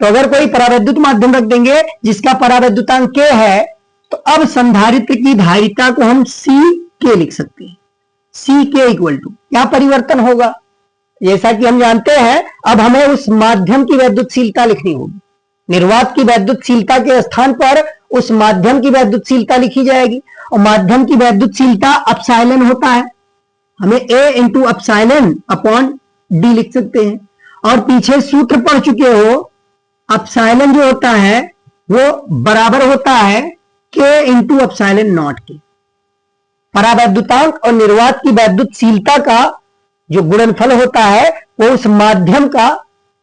तो अगर कोई परावैद्युत माध्यम रख देंगे जिसका परावैद्युतांक K है, तो अब संधारित्र की धारिता को हम CK लिख सकते हैं। CK इक्वल टू क्या परिवर्तन होगा, जैसा कि हम जानते हैं, अब हमें उस माध्यम की वैद्युतशीलता लिखनी होगी। निर्वात की वैद्युतशीलता के स्थान पर उस माध्यम की वैद्युतशीलता लिखी जाएगी, और माध्यम की वैद्युतशीलता अपसाइलन होता है, हमें A into epsilon upon D लिख सकते हैं। और पीछे सूत्र पढ़ चुके हो, अपसाइलन जो होता है वो बराबर होता है K इंटू अपसाइलन नॉट के। परावैद्युतांक और निर्वात की वैद्युतशीलता का जो गुणनफल होता है वो उस माध्यम का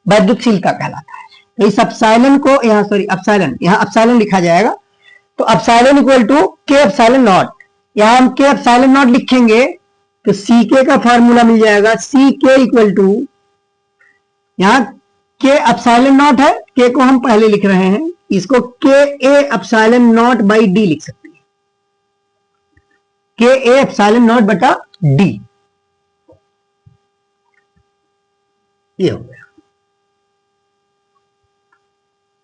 वैद्युतशीलता कहलाता है। तो इस अपसाइलन को यहां अपसाइलन लिखा जाएगा। तो epsilon equal to K epsilon nought, यहां हम K अपसाइलन नॉट लिखेंगे तो CK का फॉर्मूला मिल जाएगा। CK इक्वल टू, यहां K अपसाइलन नॉट है, K को हम पहले लिख रहे हैं, इसको KA epsilon not by D लिख सकते हैं। KA अपसाइलन नॉट बटा D, ये हो गया।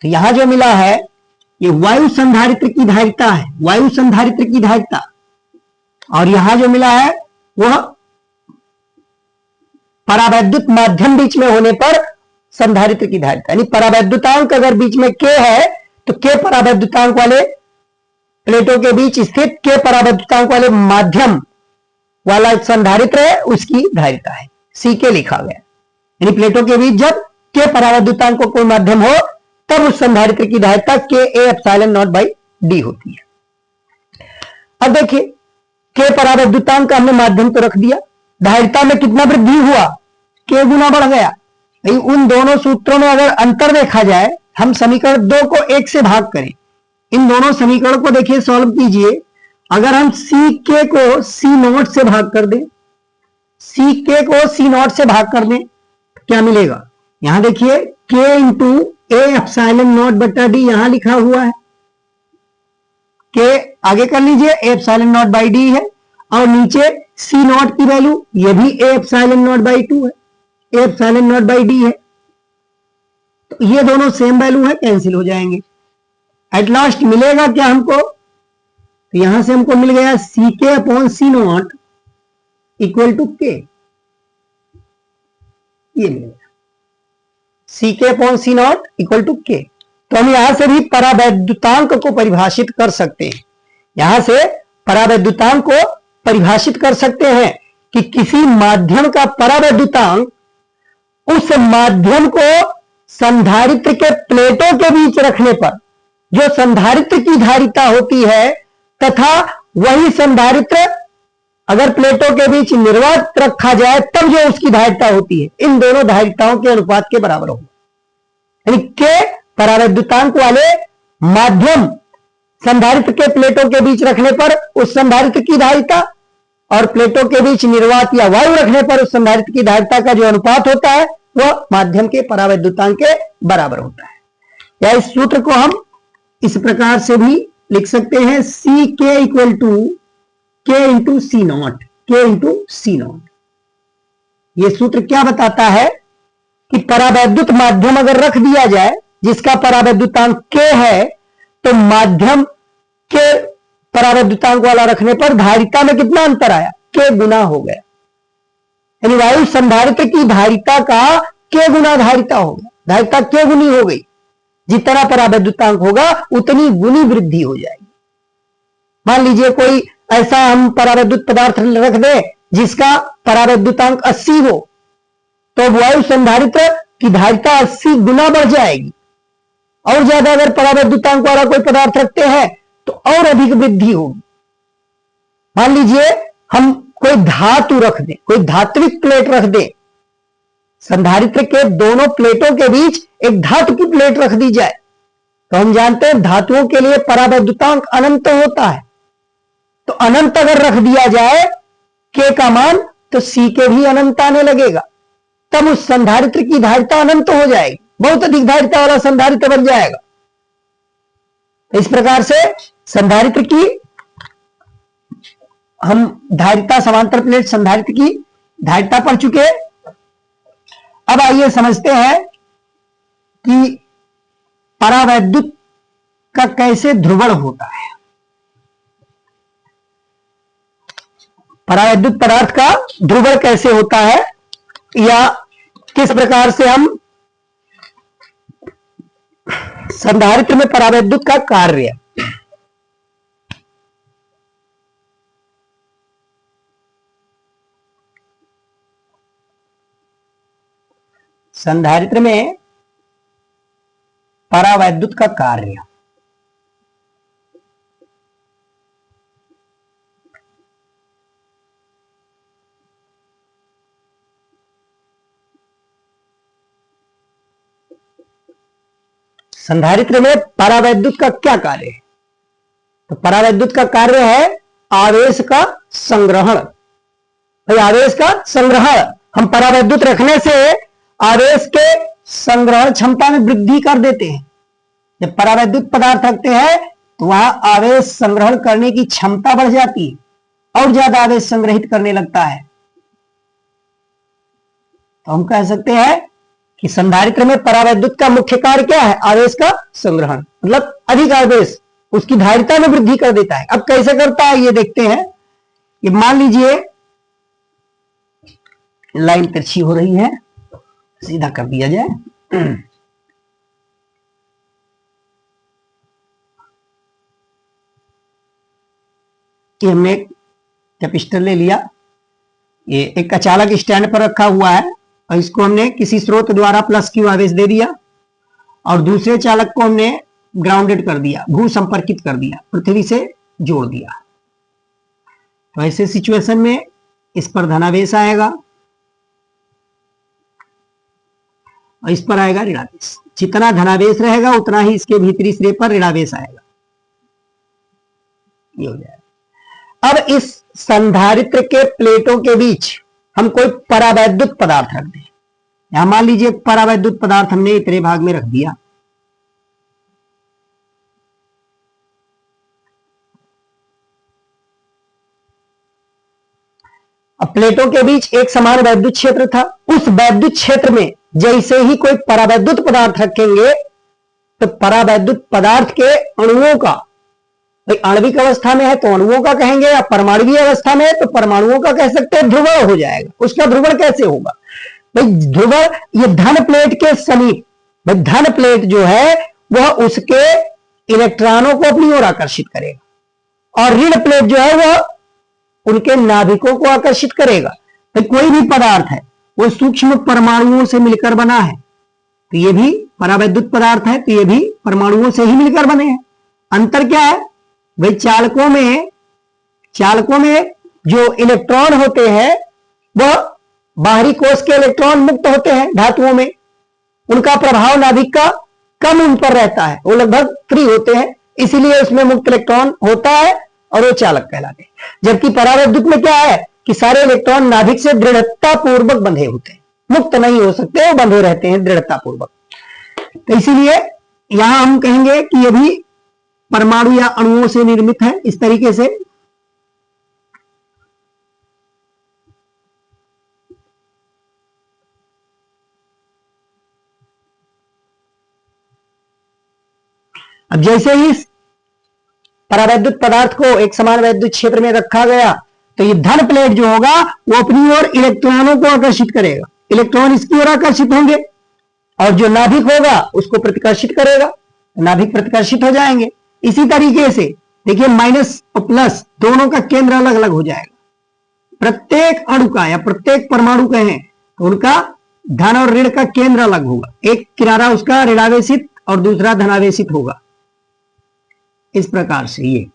तो यहां जो मिला है ये वायु संधारित्र की धारिता है, वायु संधारित्र की धारिता, और यहां जो मिला है वह परावैद्युत माध्यम बीच में होने पर संधारित्र की धारिता, यानी परावैद्युतांक अगर बीच में K है तो K परावैद्युतांक वाले प्लेटों के बीच स्थित K परावैद्युतांक वाले माध्यम वाला संधारित्र है, उसकी धारिता है, CK लिखा गया। यानी प्लेटों के बीच जब K परावैद्युतांक को कोई माध्यम हो तब उस संधारित्र की धारिता KA epsilon not by D होती है। अब देखिए, K परावैद्युतांक का हमने माध्यम तो रख दिया, धारिता में कितना वृद्धि हुआ, K गुना बढ़ गया। उन दोनों सूत्रों में अगर अंतर देखा जाए, हम समीकरण 2 को 1 से भाग करें, इन दोनों समीकरण को देखिए सॉल्व कीजिए। अगर हम CK को C नॉट से भाग कर दें, CK को C नॉट से भाग कर दें, क्या मिलेगा। यहां देखिए K into A epsilon not बटा D यहां लिखा हुआ है, K आगे कर लीजिए, A epsilon not by D है, और नीचे C नॉट की वैल्यू ये भी A एप्सिलॉन नॉट बाई 2 है, A epsilon not by D है। तो ये दोनों सेम वैल्यू है, कैंसिल हो जाएंगे। एट लास्ट मिलेगा क्या हमको, तो यहां से हमको मिल गया CK upon C nought equal to K, ये मिलेगा CK upon C nought equal to K। तो हम यहां से भी परावैद्युतांक को परिभाषित कर सकते हैं, यहां से परावैद्युतांक को परिभाषित कर सकते हैं कि किसी माध्यम का परावैद्युतांक उस माध्यम को संधारित्र के प्लेटों के बीच रखने पर जो संधारित्र की धारिता होती है, तथा वही संधारित्र अगर प्लेटों के बीच निर्वात रखा जाए तब जो उसकी धारिता होती है, इन दोनों धारिताओं के अनुपात के बराबर होगा। यानी के परावैद्युतांक वाले माध्यम संधारित्र के प्लेटों के बीच रखने पर उस संधारित्र की धारिता और प्लेटों के बीच निर्वात या वायु रखने पर उस संधारित्र की धारिता का जो अनुपात होता है वह माध्यम के परावैद्युतांक के बराबर होता है। या इस सूत्र को हम इस प्रकार से भी लिख सकते हैं सी के इक्वल टू के इंटू सी नॉट, के इंटू सी नॉट। ये सूत्र क्या बताता है कि परावैद्युत माध्यम अगर रख दिया जाए जिसका परावैद्युतांक के है, तो माध्यम के परावैद्युतांक वाला रखने पर धारिता में कितना अंतर आया, के गुना हो गया। यानी वायु संधारित्र की धारिता का के गुना धारिता हो गया, धारिता के गुनी हो गई। जितना परावैद्युतांक होगा उतनी गुनी वृद्धि हो जाएगी। मान लीजिए कोई ऐसा हम परावैद्युत पदार्थ रख दे जिसका परावैद्युतांक 80 हो, तो वायु संधारित्र की धारिता 80 गुना बढ़ जाएगी। और ज्यादा अगर परावैद्युतांक वाला कोई पदार्थ रखते हैं तो और अधिक वृद्धि होगी। मान लीजिए हम कोई धातु रख दे, कोई धात्विक प्लेट रख दे, संधारित्र के दोनों प्लेटों के बीच एक धातु की प्लेट रख दी जाए, तो हम जानते हैं धातुओं के लिए परावैद्युतांक अनंत होता है। तो अनंत अगर रख दिया जाए के का मान, तो सी के भी अनंत आने लगेगा। तब उस संधारित्र की धारिता अनंत हो जाएगी, बहुत अधिक धारिता वाला संधारित्र बन जाएगा। इस प्रकार से संधारित्र की हम धारिता, समांतर प्लेट संधारित्र की धारिता पढ़ चुके हैं। अब आइए समझते हैं कि परावैद्युत का कैसे ध्रुवण होता है। परावैद्युत पदार्थ का ध्रुवण कैसे होता है, या किस प्रकार से हम संधारित्र में परावैद्युत का कार्य। संधारित्र में परावैद्युत का कार्य, संधारित्र में परावैद्युत का क्या कार्य है? तो परावैद्युत का कार्य है आवेश का संग्रहण। भाई आवेश का संग्रहण, हम परावैद्युत रखने से आवेश के संग्रहण क्षमता में वृद्धि कर देते हैं। जब परावैद्युत पदार्थ रखते हैं तो वहां आवेश संग्रहण करने की क्षमता बढ़ जाती है और ज्यादा आवेश संग्रहित करने लगता है। तो हम कह सकते हैं कि संधारित्र में परावैद्युत का मुख्य कार्य क्या है, आवेश का संग्रहण, मतलब अधिक आवेश उसकी धारिता में वृद्धि कर देता है। अब कैसे करता है ये देखते हैं। ये मान लीजिए लाइन तिरछी हो रही है, सीधा कर दिया जाए। ये हमने एक कैपेसिटर ले लिया, ये एक अचालक स्टैंड पर रखा हुआ है और इसको हमने किसी स्रोत द्वारा प्लस क्यू आवेश दे दिया और दूसरे चालक को हमने ग्राउंडेड कर दिया, भू संपर्कित कर दिया, पृथ्वी से जोड़ दिया। तो ऐसे सिचुएशन में इस पर धनावेश आएगा और इस पर आएगा ऋणावेश। जितना धनावेश रहेगा उतना ही इसके भीतरी सिरे पर ऋणावेश आएगा। ये हो जाएगा। अब इस संधारित्र के प्लेटों के बीच हम कोई परावैद्युत पदार्थ रख दें। यहां मान लीजिए परावैद्युत पदार्थ हमने इतने भाग में रख दिया। अब प्लेटों के बीच एक समान वैद्युत क्षेत्र था। उस वैद्युत क्षेत्र में जैसे ही कोई परावैद्युत पदार्थ रखेंगे तो परावैद्युत पदार्थ के अणुओं का, भाई आणविक अवस्था में है तो अणुओं का कहेंगे, या परमाणुवीय अवस्था में है तो परमाणुओं का कह सकते हैं, ध्रुवण हो जाएगा। उसका ध्रुवण कैसे होगा? भाई ध्रुवण ये धन प्लेट के समीप, भाई धन प्लेट जो है वह उसके इलेक्ट्रॉनों को अपनी ओर आकर्षित करेगा और ऋण प्लेट जो है वह उनके नाभिकों को आकर्षित करेगा। तो कोई भी पदार्थ है वो सूक्ष्म परमाणुओं से मिलकर बना है, तो ये भी परावैद्युत पदार्थ है, तो ये भी परमाणुओं से ही मिलकर बने हैं। अंतर क्या है? भाई चालकों में जो इलेक्ट्रॉन होते हैं वह बाहरी कोश के इलेक्ट्रॉन मुक्त होते हैं धातुओं में, उनका प्रभाव नाभिक का कम उन पर रहता है, वो लगभग फ्री होते हैं, इसीलिए उसमें मुक्त इलेक्ट्रॉन होता है और वो चालक कहलाते हैं। जबकि परावैद्युत में क्या है कि सारे इलेक्ट्रॉन नाभिक से दृढ़ता पूर्वक बंधे होते हैं, मुक्त नहीं हो सकते, वो बंधे रहते हैं दृढ़ता पूर्वक। तो इसीलिए यहां हम कहेंगे कि ये भी परमाणु या अणुओं से निर्मित है। इस तरीके से अब जैसे ही परावैद्युत पदार्थ को एक समान वैद्युत क्षेत्र में रखा गया तो ये धन प्लेट जो होगा वो अपनी ओर इलेक्ट्रॉनों को आकर्षित करेगा, इलेक्ट्रॉन इसकी ओर आकर्षित होंगे और जो नाभिक होगा उसको प्रतिकर्षित करेगा, नाभिक प्रतिकर्षित हो जाएंगे। इसी तरीके से देखिए माइनस और प्लस दोनों का केंद्र अलग अलग हो जाएगा। प्रत्येक अणु का या प्रत्येक परमाणु कहें तो उनका धन और ऋण का केंद्र अलग होगा, एक किनारा उसका ऋणावेशित और दूसरा धनावेशित होगा। इस प्रकार से ये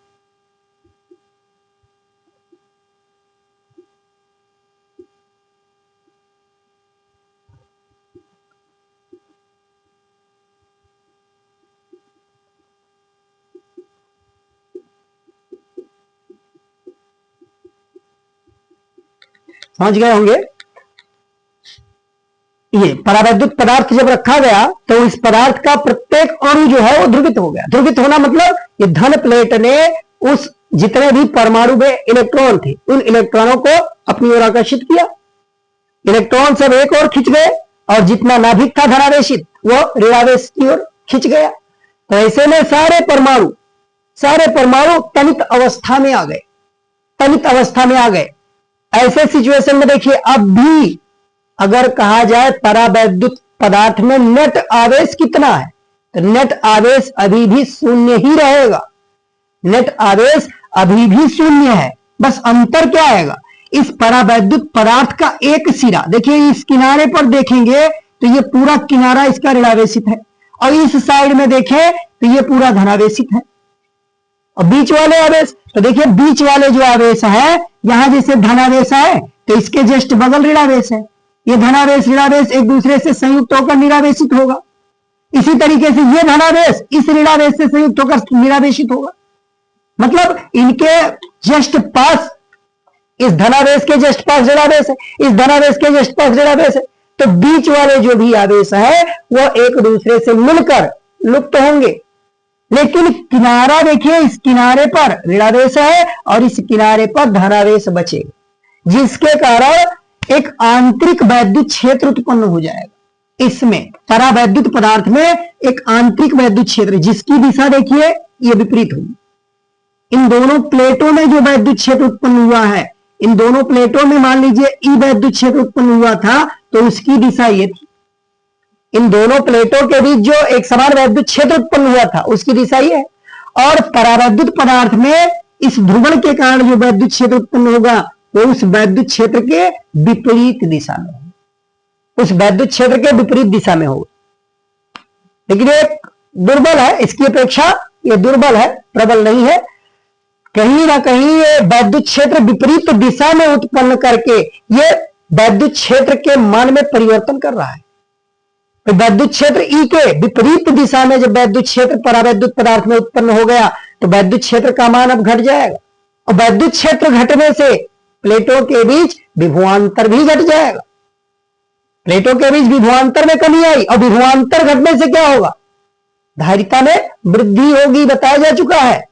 समझ गए होंगे। ये परावैद्युत पदार्थ जब रखा गया तो इस पदार्थ का प्रत्येक अणु जो है वो ध्रुवित हो गया। ध्रुवित होना मतलब ये धन प्लेट ने उस जितने भी परमाणु में इलेक्ट्रॉन थे उन इलेक्ट्रॉनों को अपनी ओर आकर्षित किया, इलेक्ट्रॉन सब एक ओर खिंच गए और जितना नाभिक था धनावेशित वो ऋणावेश की ओर खिंच गया। तो ऐसे में सारे परमाणु तनित अवस्था में आ गए, तनित अवस्था में आ गए। ऐसे सिचुएशन में देखिए अब भी अगर कहा जाए परावैद्युत पदार्थ में नेट आवेश कितना है तो नेट आवेश अभी भी शून्य ही रहेगा, नेट आवेश अभी भी शून्य है। बस अंतर क्या आएगा, इस परावैद्युत पदार्थ का एक सिरा देखिए इस किनारे पर देखेंगे तो ये पूरा किनारा इसका ऋणावेशित है और इस साइड में देखें तो ये पूरा धनावेशित है। और बीच वाले आवेश तो देखिए बीच वाले जो आवेश है यहां जैसे धनावेश है तो इसके जस्ट बगल ऋणावेश है, ये धनावेश ऋणावेश एक दूसरे से संयुक्त होकर निरावेशित होगा। इसी तरीके से ये धनावेश इस ऋणावेश से संयुक्त होकर निरावेशित होगा। मतलब इनके जस्ट पास, इस धनावेश के जस्ट पास ऋणावेश है, इस धनावेश के जस्ट पास ऋणावेश है, तो बीच वाले जो भी आवेश है वो एक दूसरे से मिलकर लुप्त होंगे। लेकिन किनारा देखिए इस किनारे पर ऋणावेश है और इस किनारे पर धनावेश बचेगा, जिसके कारण एक आंतरिक वैद्युत क्षेत्र उत्पन्न हो जाएगा। इसमें परावैद्युत पदार्थ में एक आंतरिक वैद्युत क्षेत्र जिसकी दिशा देखिए ये विपरीत होगी। इन दोनों प्लेटों में जो वैद्युत क्षेत्र उत्पन्न हुआ है, इन दोनों प्लेटों में मान लीजिए ई वैद्युत क्षेत्र उत्पन्न हुआ था तो उसकी दिशा ये थी। इन दोनों प्लेटों के बीच जो एक समान वैद्युत क्षेत्र उत्पन्न हुआ था उसकी दिशा ये है। और परावैद्युत पदार्थ में इस ध्रुवण के कारण जो वैद्युत क्षेत्र उत्पन्न होगा वो उस वैद्युत क्षेत्र के विपरीत दिशा में होगा, उस वैद्युत क्षेत्र के विपरीत दिशा में होगा। लेकिन एक दुर्बल है, इसकी अपेक्षा ये दुर्बल है, प्रबल नहीं है। कहीं ना कहीं ये वैद्युत क्षेत्र विपरीत दिशा में उत्पन्न करके ये वैद्युत क्षेत्र के मान में परिवर्तन कर रहा है। तो वैद्युत क्षेत्र ई के विपरीत दिशा में जब वैद्युत क्षेत्र परावैद्युत पदार्थ में उत्पन्न हो गया तो वैद्युत क्षेत्र का मान अब घट जाएगा और वैद्युत क्षेत्र घटने से प्लेटों के बीच विभवांतर भी घट जाएगा। प्लेटों के बीच विभवांतर में कमी आई और विभवांतर घटने से क्या होगा, धारिता में वृद्धि होगी। बताया जा चुका है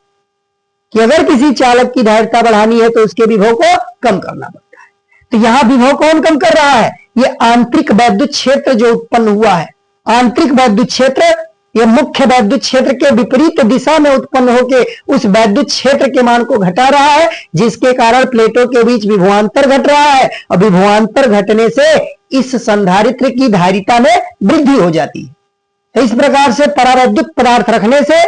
कि अगर किसी चालक की धारिता बढ़ानी है तो उसके विभव को कम करना पड़ता है। तो यहां विभव कौन कम कर रहा है, ये आंतरिक वैद्युत क्षेत्र जो उत्पन्न हुआ है। आंतरिक वैद्युत क्षेत्र ये मुख्य वैद्युत क्षेत्र के विपरीत दिशा में उत्पन्न होकर उस वैद्युत क्षेत्र के मान को घटा रहा है, जिसके कारण प्लेटों के बीच विभवांतर घट रहा है और विभवांतर घटने से इस संधारित्र की धारिता में वृद्धि हो जाती है। तो इस प्रकार से परावैद्युत पदार्थ रखने से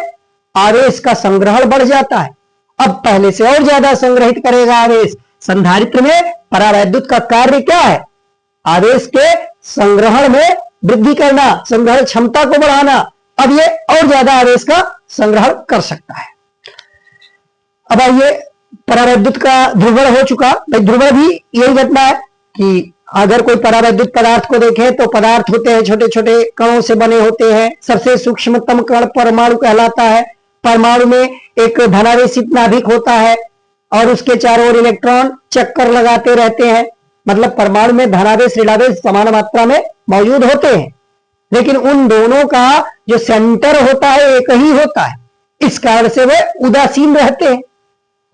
आवेश का संग्रहण बढ़ जाता है। अब पहले से और ज्यादा संग्रहित करेगा आवेश। संधारित्र में परावैद्युत का कार्य क्या है, आवेश के संग्रहण में वृद्धि करना, संग्रहण क्षमता को बढ़ाना। अब ये और ज्यादा आवेश का संग्रहण कर सकता है। अब आइए परावैद्युत का ध्रुवण हो चुका। ध्रुवण भी यही घटना है कि अगर कोई परावैद्युत पदार्थ को देखें तो पदार्थ होते हैं छोटे छोटे कणों से बने होते हैं। सबसे सूक्ष्मतम कण परमाणु कहलाता है। परमाणु में एक धनावेशित नाभिक होता है और उसके चारों ओर इलेक्ट्रॉन चक्कर लगाते रहते हैं। मतलब परमाणु में धनावेश ऋणावेश समान मात्रा में मौजूद होते हैं, लेकिन उन दोनों का जो सेंटर होता है एक ही होता है। इस कारण से वे उदासीन रहते हैं।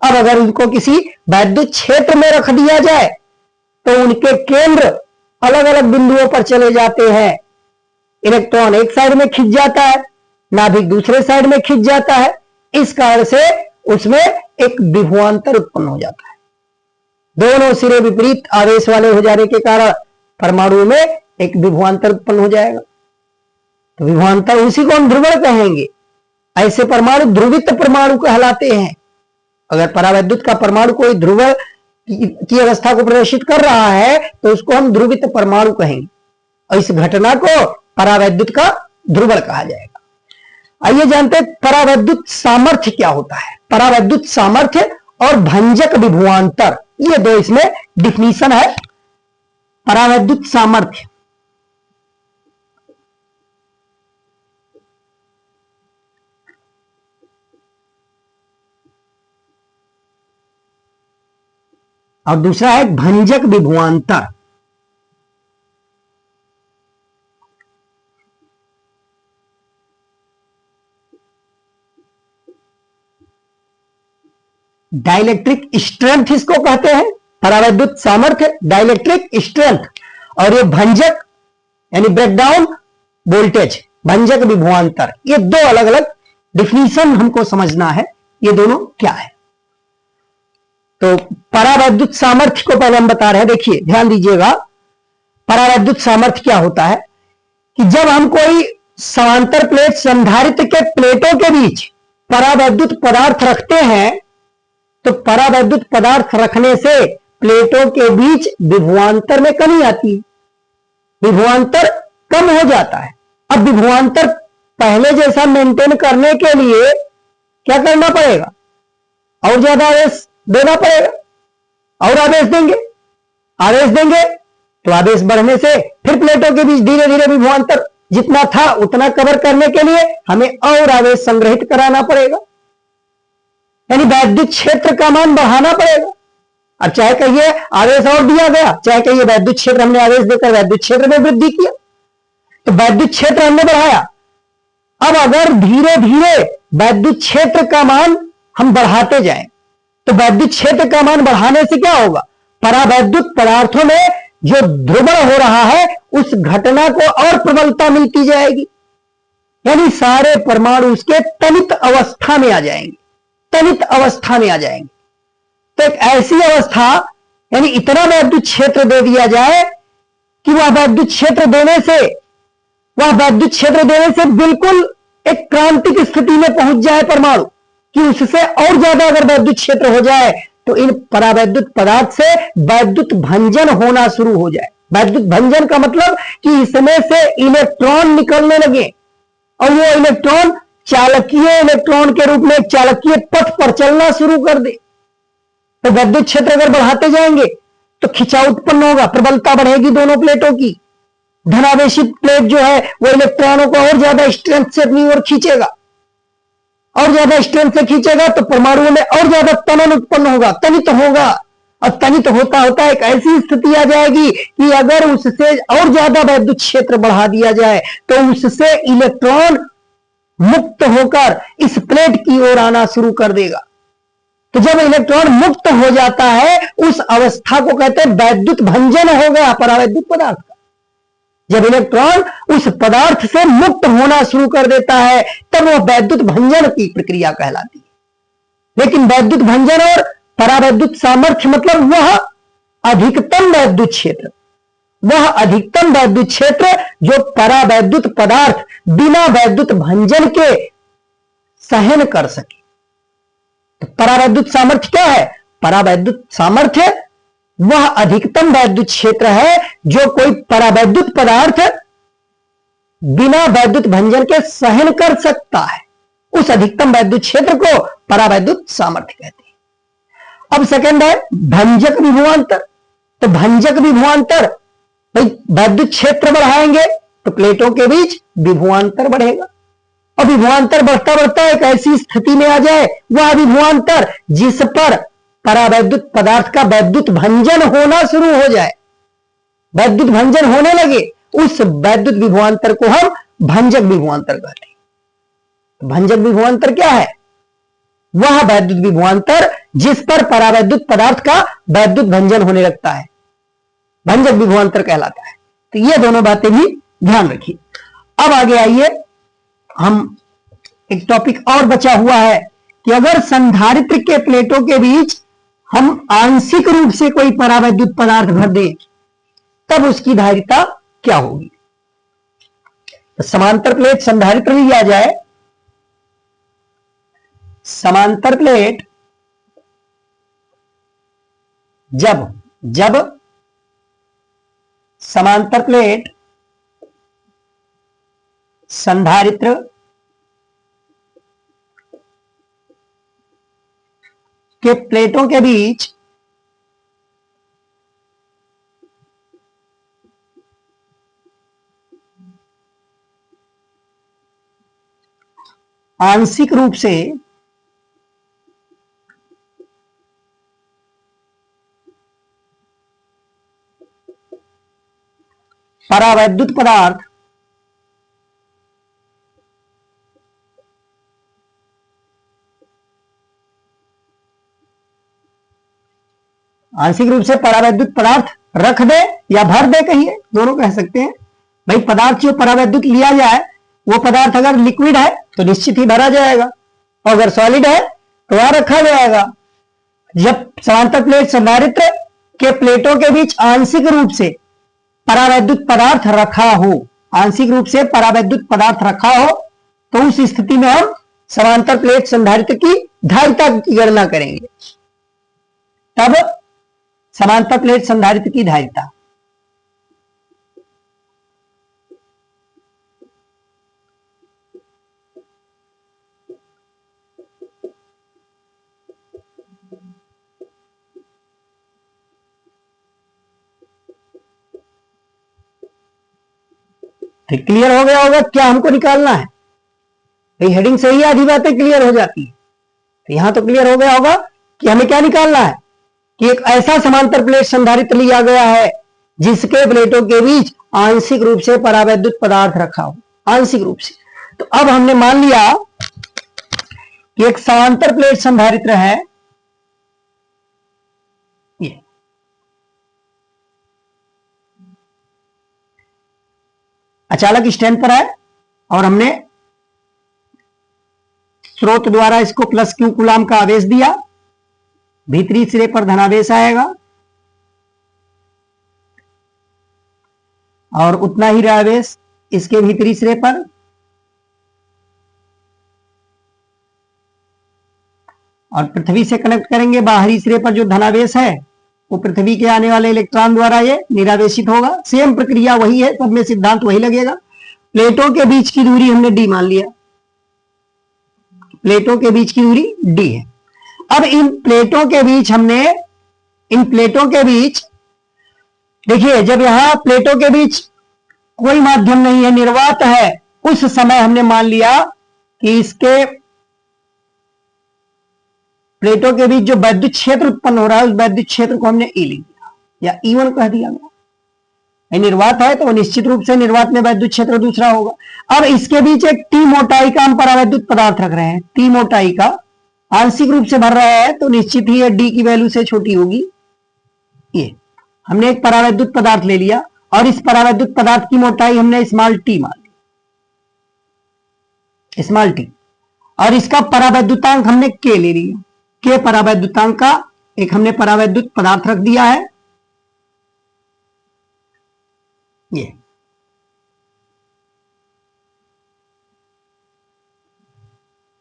अब अगर उनको किसी वैद्युत क्षेत्र में रख दिया जाए तो उनके केंद्र अलग अलग बिंदुओं पर चले जाते हैं। इलेक्ट्रॉन एक साइड में खिंच जाता है, नाभिक दूसरे साइड में खिंच जाता है। इस कारण से उसमें एक विभवांतर उत्पन्न हो जाता है। दोनों सिरे विपरीत आवेश वाले हो जाने के कारण परमाणु में एक विभवांतर उत्पन्न हो जाएगा। तो विभवांतर उसी को हम ध्रुवण कहेंगे। ऐसे परमाणु ध्रुवित परमाणु कहलाते हैं। अगर परावैद्युत का परमाणु कोई ध्रुव की अवस्था को प्रदर्शित कर रहा है तो उसको हम ध्रुवित परमाणु कहेंगे और इस घटना को परावैद्युत का ध्रुवण कहा जाएगा। आइए जानते हैं परावैद्युत सामर्थ्य क्या होता है। परावैद्युत सामर्थ्य और भंजक विभवांतर, ये दो इसमें डिफिनीशन है। परावैद्युत सामर्थ्य और दूसरा है भंजक विभवांतर। डाइलेक्ट्रिक स्ट्रेंथ इसको कहते हैं, परावैद्युत सामर्थ्य, डाइलेक्ट्रिक स्ट्रेंथ। और ये भंजक यानी ब्रेकडाउन वोल्टेज, भंजक विभवांतर, ये दो अलग अलग डिफिनीशन हमको समझना है, ये दोनों क्या है। तो परावैद्युत सामर्थ्य को पहले हम बता रहे हैं। देखिए ध्यान दीजिएगा, परावैद्युत सामर्थ्य क्या होता है कि जब हम कोई समांतर प्लेट संधारित्र के प्लेटों के बीच परावैद्युत पदार्थ रखते हैं तो परावैद्युत पदार्थ रखने से प्लेटों के बीच विभवांतर में कमी आती है, विभवांतर कम हो जाता है। अब विभवांतर पहले जैसा मेंटेन करने के लिए क्या करना पड़ेगा, और ज्यादा आवेश देना पड़ेगा, और आवेश देंगे तो आवेश बढ़ने से फिर प्लेटों के बीच धीरे धीरे विभवांतर जितना था उतना कवर करने के लिए हमें और आवेश संग्रहित कराना पड़ेगा, यानी वैद्युत क्षेत्र का मान बढ़ाना पड़ेगा। अब चाहे कहिए आवेश और दिया गया, चाहे कहिए वैद्युत क्षेत्र हमने आवेश देकर वैद्युत क्षेत्र में वृद्धि किया, तो वैद्युत क्षेत्र हमने बढ़ाया। अब अगर धीरे धीरे वैद्युत क्षेत्र का मान हम बढ़ाते जाएं तो वैद्युत क्षेत्र का मान बढ़ाने से क्या होगा, परावैद्युत पदार्थों में जो ध्रुवण हो रहा है उस घटना को और प्रबलता मिलती जाएगी, यानी सारे परमाणु उसके तनित अवस्था में आ जाएंगे, तनित अवस्था में आ जाएंगे। तो एक ऐसी अवस्था यानी इतना वैद्युत क्षेत्र दे दिया जाए कि वह वैद्युत क्षेत्र देने से बिल्कुल एक क्रांतिक स्थिति में पहुंच जाए परमाणु, कि उससे और ज्यादा अगर वैद्युत क्षेत्र हो जाए तो इन परावैद्युत पदार्थ से वैद्युत भंजन होना शुरू हो जाए। वैद्युत भंजन का मतलब कि इसमें से इलेक्ट्रॉन निकलने लगे और वो इलेक्ट्रॉन चालकीय इलेक्ट्रॉन के रूप में चालकीय पथ पर चलना शुरू कर दे। तो वैद्युत क्षेत्र अगर बढ़ाते जाएंगे तो खिंचाव उत्पन्न होगा, प्रबलता बढ़ेगी दोनों प्लेटों की। धनावेशित प्लेट जो है वो इलेक्ट्रॉनों को और ज्यादा स्ट्रेंथ से अपनी ओर खींचेगा, और ज्यादा स्ट्रेंथ से खींचेगा तो परमाणुओं में और ज्यादा तनन उत्पन्न होगा, तनित होगा। और तनित होता होता एक ऐसी स्थिति आ जाएगी कि अगर उससे और ज्यादा वैद्युत क्षेत्र बढ़ा दिया जाए तो उससे इलेक्ट्रॉन मुक्त होकर इस प्लेट की ओर आना शुरू कर देगा। तो जब इलेक्ट्रॉन मुक्त हो जाता है उस अवस्था को कहते हैं वैद्युत भंजन हो गया परावैद्युत पदार्थ का। जब इलेक्ट्रॉन उस पदार्थ से मुक्त होना शुरू कर देता है तब वह वैद्युत भंजन की प्रक्रिया कहलाती है। लेकिन वैद्युत भंजन और परावैद्युत सामर्थ्य मतलब वह अधिकतम वैद्युत क्षेत्र, वह अधिकतम वैद्युत क्षेत्र जो परावैद्युत पदार्थ बिना वैद्युत भंजन के सहन कर सके। तो परावैद्युत सामर्थ्य क्या है, परावैद्युत सामर्थ्य वह अधिकतम वैद्युत क्षेत्र है जो कोई परावैद्युत पदार्थ बिना वैद्युत भंजन के सहन कर सकता है। उस अधिकतम वैद्युत क्षेत्र को परावैद्युत सामर्थ्य कहते हैं। अब सेकंड है भंजक विभवांतर। तो भंजक विभवांतर, भाई वैद्युत क्षेत्र बढ़ाएंगे तो प्लेटों के बीच विभवांतर बढ़ेगा, और विभवांतर बढ़ता बढ़ता एक ऐसी स्थिति में आ जाए वह विभवांतर जिस पर परावैद्युत पदार्थ का वैद्युत भंजन होना शुरू हो जाए, वैद्युत भंजन होने लगे, उस वैद्युत विभवांतर को हम भंजक विभवांतर कहते हैं। भंजक विभवांतर क्या है, वह वैद्युत विभवांतर जिस पर परावैद्युत पदार्थ का वैद्युत भंजन होने लगता है, भंजक विभवांतर कहलाता है। तो ये दोनों बातें भी ध्यान रखिए। अब आगे आइए, हम एक टॉपिक और बचा हुआ है कि अगर संधारित्र के प्लेटों के बीच हम आंशिक रूप से कोई परावैद्युत पदार्थ भर दें तब उसकी धारिता क्या होगी। तो समांतर प्लेट संधारित्र लिया जाए, समांतर प्लेट जब समांतर प्लेट संधारित्र के प्लेटों के बीच आंशिक रूप से परावैद्युत पदार्थ आंशिक रूप से परावैद्युत पदार्थ रख दे या भर दे, कहिए, दोनों कह सकते हैं। भाई पदार्थ जो परावैद्युत लिया जाए वो पदार्थ अगर लिक्विड है तो निश्चित ही भरा जाएगा, और अगर सॉलिड है तो वहां रखा जाएगा। जब समांतर प्लेट संधारित्र के प्लेटों के बीच आंशिक रूप से परावैद्युत पदार्थ रखा हो, आंशिक रूप से परावैद्युत पदार्थ रखा हो, तो उस स्थिति में हम समांतर प्लेट संधारित्र की धारिता की गणना करेंगे। तब समांतर प्लेट संधारित्र की धारिता क्लियर हो गया होगा क्या हमको निकालना है। भाई हेडिंग से ही आधी बातें क्लियर हो जाती है। तो यहां तो क्लियर हो गया होगा कि हमें क्या निकालना है, कि एक ऐसा समांतर प्लेट संधारित्र लिया गया है जिसके प्लेटों के बीच आंशिक रूप से परावैद्युत पदार्थ रखा हो, आंशिक रूप से। तो अब हमने मान लिया कि एक समांतर प्लेट संधारित्र है, ये अचालक स्टैंड पर है और हमने स्रोत द्वारा इसको प्लस क्यू कूलाम का आवेश दिया, भीतरी सिरे पर धनावेश आएगा और उतना ही आवेश इसके भीतरी सिरे पर, और पृथ्वी से कनेक्ट करेंगे। बाहरी सिरे पर जो धनावेश है वो पृथ्वी के आने वाले इलेक्ट्रॉन द्वारा ये निरावेशित होगा। सेम प्रक्रिया वही है, सब में सिद्धांत वही लगेगा। प्लेटों के बीच की दूरी हमने डी मान लिया, प्लेटों के बीच की दूरी डी है। अब इन प्लेटों के बीच हमने, इन प्लेटों के बीच देखिए, जब यहां प्लेटों के बीच कोई माध्यम नहीं है, निर्वात है, उस समय हमने मान लिया कि इसके प्लेटों के बीच जो वैद्युत क्षेत्र उत्पन्न हो रहा है उस वैद्युत क्षेत्र को हमने ई लिख दिया या E1 कह दिया गया। निर्वात है तो निश्चित रूप से निर्वात में वैद्युत क्षेत्र दूसरा होगा। अब इसके बीच एक टी मोटाई का हम परावैद्युत पदार्थ रख रहे हैं, टी मोटाई का आंशिक रूप से भर रहा है तो निश्चित ही डी की वैल्यू से छोटी होगी। ये हमने एक परावैद्युत पदार्थ ले लिया और इस परावैद्युत पदार्थ की मोटाई हमने स्मॉल टी मान ली, स्मॉल टी, और इसका परावैद्युतांक हमने के ले लिया। के परावैद्युतांक का एक हमने परावैद्युत पदार्थ रख दिया है, ये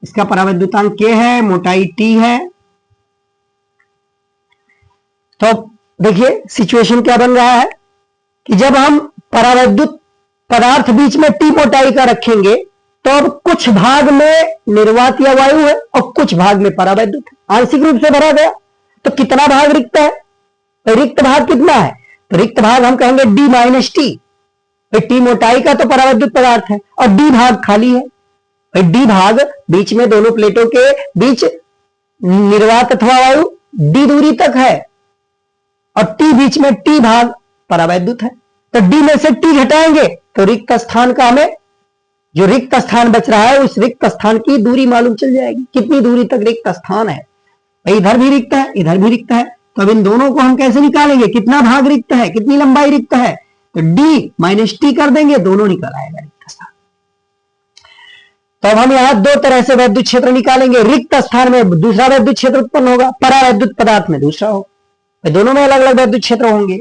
इसका परावैद्युतांक के है, मोटाई टी है। तो देखिए सिचुएशन क्या बन रहा है कि जब हम परावैद्युत पदार्थ बीच में टी मोटाई का रखेंगे तो अब कुछ भाग में निर्वात या वायु है और कुछ भाग में परावैद्युत है, आंशिक रूप से भरा गया। तो कितना भाग रिक्त है, तो रिक्त भाग कितना है, तो रिक्त भाग हम कहेंगे डी माइनस टी। टी मोटाई का तो परावैद्युत पदार्थ है और डी भाग खाली है। डी भाग बीच में दोनों प्लेटों के बीच निर्वात अथवा वायु डी दूरी तक है और टी बीच में टी भाग परावैद्युत है। तो डी में से टी घटाएंगे तो रिक्त स्थान का हमें जो रिक्त स्थान बच रहा है उस रिक्त स्थान की दूरी मालूम चल जाएगी, कितनी दूरी तक रिक्त स्थान है। भाई इधर भी रिक्त है, इधर भी रिक्त है, तो अब इन दोनों को हम कैसे निकालेंगे, कितना भाग रिक्त है, कितनी लंबाई रिक्त है, तो डी माइनस टी कर देंगे, दोनों निकल आएगा रिक्त स्थान। तो अब हम यहां दो तरह से वैद्युत क्षेत्र निकालेंगे, रिक्त स्थान में दूसरा वैद्युत क्षेत्र उत्पन्न होगा, परावैद्युत पदार्थ में दूसरा होगा, दोनों में अलग अलग वैद्युत क्षेत्र होंगे,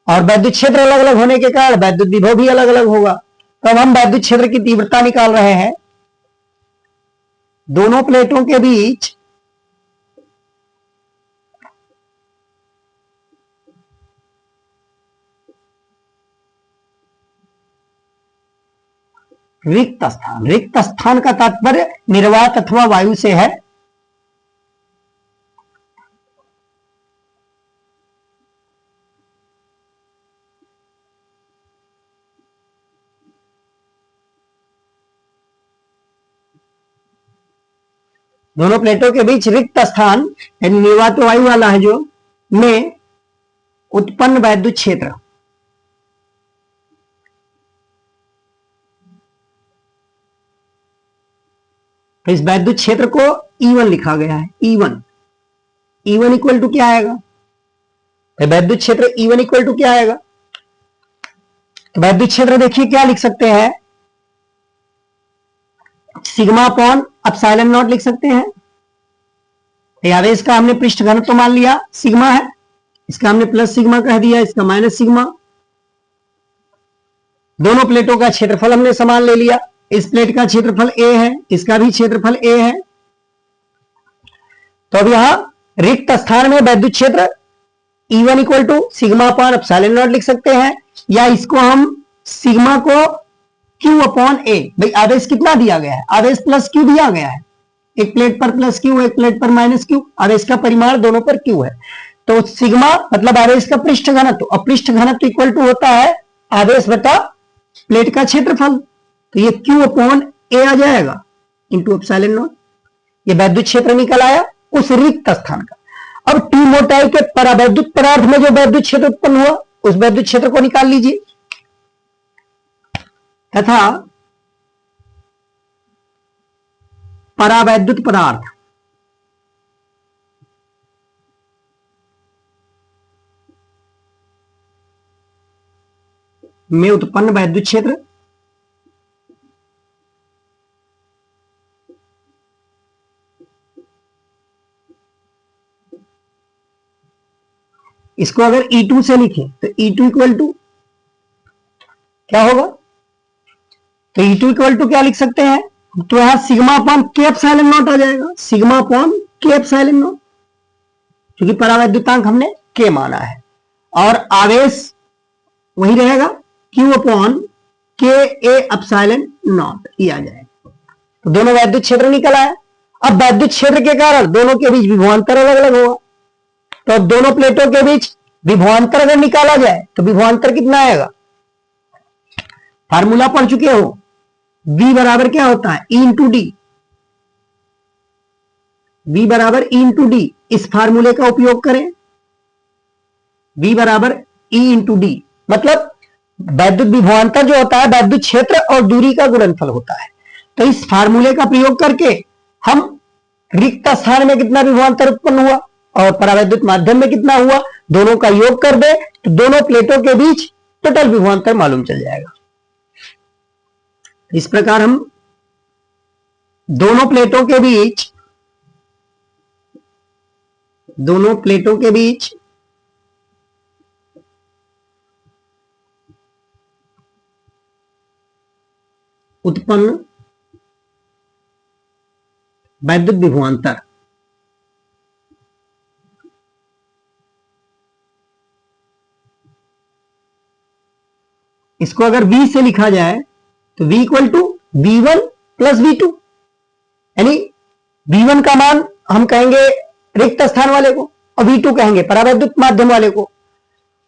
और वैद्युत क्षेत्र अलग अलग होने के कारण वैद्युत विभव भी अलग अलग होगा। तो अब हम वैद्युत क्षेत्र की तीव्रता निकाल रहे हैं, दोनों प्लेटों के बीच रिक्त स्थान, रिक्त स्थान का तात्पर्य निर्वात अथवा वायु से है। दोनों प्लेटों के बीच रिक्त स्थान यानी निर्वात वायु वाला है जो, में उत्पन्न वैद्युत क्षेत्र, तो इस वैद्युत क्षेत्र को E1 लिखा गया है, E1 इक्वल टू क्या आएगा, वैद्युत क्षेत्र E1 इक्वल टू क्या आएगा, तो वैद्युत क्षेत्र देखिए क्या लिख सकते हैं, सिग्मा अपॉन एप्सिलॉन नॉट लिख सकते हैं। आवेश का हमने पृष्ठ घनत्व तो मान लिया सिग्मा है, इसका हमने प्लस सिग्मा कह दिया, इसका माइनस सिग्मा। दोनों प्लेटों का क्षेत्रफल हमने समान ले लिया, इस प्लेट का क्षेत्रफल a है, इसका भी क्षेत्रफल a है। तो अब यहां रिक्त स्थान में वैद्युत क्षेत्र E1 equal to sigma upon epsilon nought लिख सकते हैं, या इसको हम सिग्मा को Q अपॉन A, भाई आवेश कितना दिया गया है, आवेश प्लस Q दिया गया है, एक प्लेट पर प्लस Q, एक प्लेट पर माइनस Q, आवेश का परिमाण दोनों पर Q है, तो सिग्मा मतलब आवेश का पृष्ठ घनत्व, और पृष्ठ घनत्व इक्वल टू होता है आवेश बटा प्लेट का क्षेत्रफल, तो ये Q अपॉन A आ जाएगा इंटू एप्सिलॉन नॉट। ये वैद्युत क्षेत्र निकल आया उस रिक्त स्थान का। अब टी मोटाई के परावैद्युत पदार्थ में जो वैद्युत क्षेत्र उत्पन्न हुआ उस वैद्युत क्षेत्र को निकाल लीजिए, तथा परावैद्युत पदार्थ में उत्पन्न वैद्युत क्षेत्र इसको अगर E2 से लिखें तो E2 इक्वल टू क्या होगा, तो E2 इक्वल टू क्या लिख सकते हैं, तो यहां सिग्मा अपॉन के एप्सिलॉन नॉट आ जाएगा, सिग्मा अपॉन के एप्सिलॉन नॉट, क्योंकि परावैद्युतांक हमने के माना है, और आवेश वही रहेगा Q अपॉन के ए एप्सिलॉन नॉट, ये आ जाएगा। तो दोनों वैद्युत क्षेत्र निकल आया। अब वैद्युत क्षेत्र के कारण दोनों के बीच विभवांतर अलग अलग होगा, तो अब दोनों प्लेटों के बीच विभवांतर अगर निकाला जाए तो विभवांतर कितना आएगा, फार्मूला पढ़ चुके हो, V बराबर क्या होता है, E इंटू डी, V बराबर E इंटू डी, इस फार्मूले का उपयोग करें, V बराबर E इंटू डी, मतलब वैद्युत विभवांतर जो होता है वैद्युत क्षेत्र और दूरी का गुणनफल होता है। तो इस फार्मूले का प्रयोग करके हम रिक्त स्थान में कितना विभवांतर उत्पन्न हुआ और परावैद्युत माध्यम में कितना हुआ, दोनों का योग कर दे तो दोनों प्लेटों के बीच टोटल विभवांतर मालूम चल जाएगा। इस प्रकार हम दोनों प्लेटों के बीच उत्पन्न वैद्युत विभवांतर इसको अगर V से लिखा जाए तो V equal to V1 plus V2, यानी V1 का मान हम कहेंगे रिक्त स्थान वाले को और V2 कहेंगे परावैद्युत माध्यम वाले को।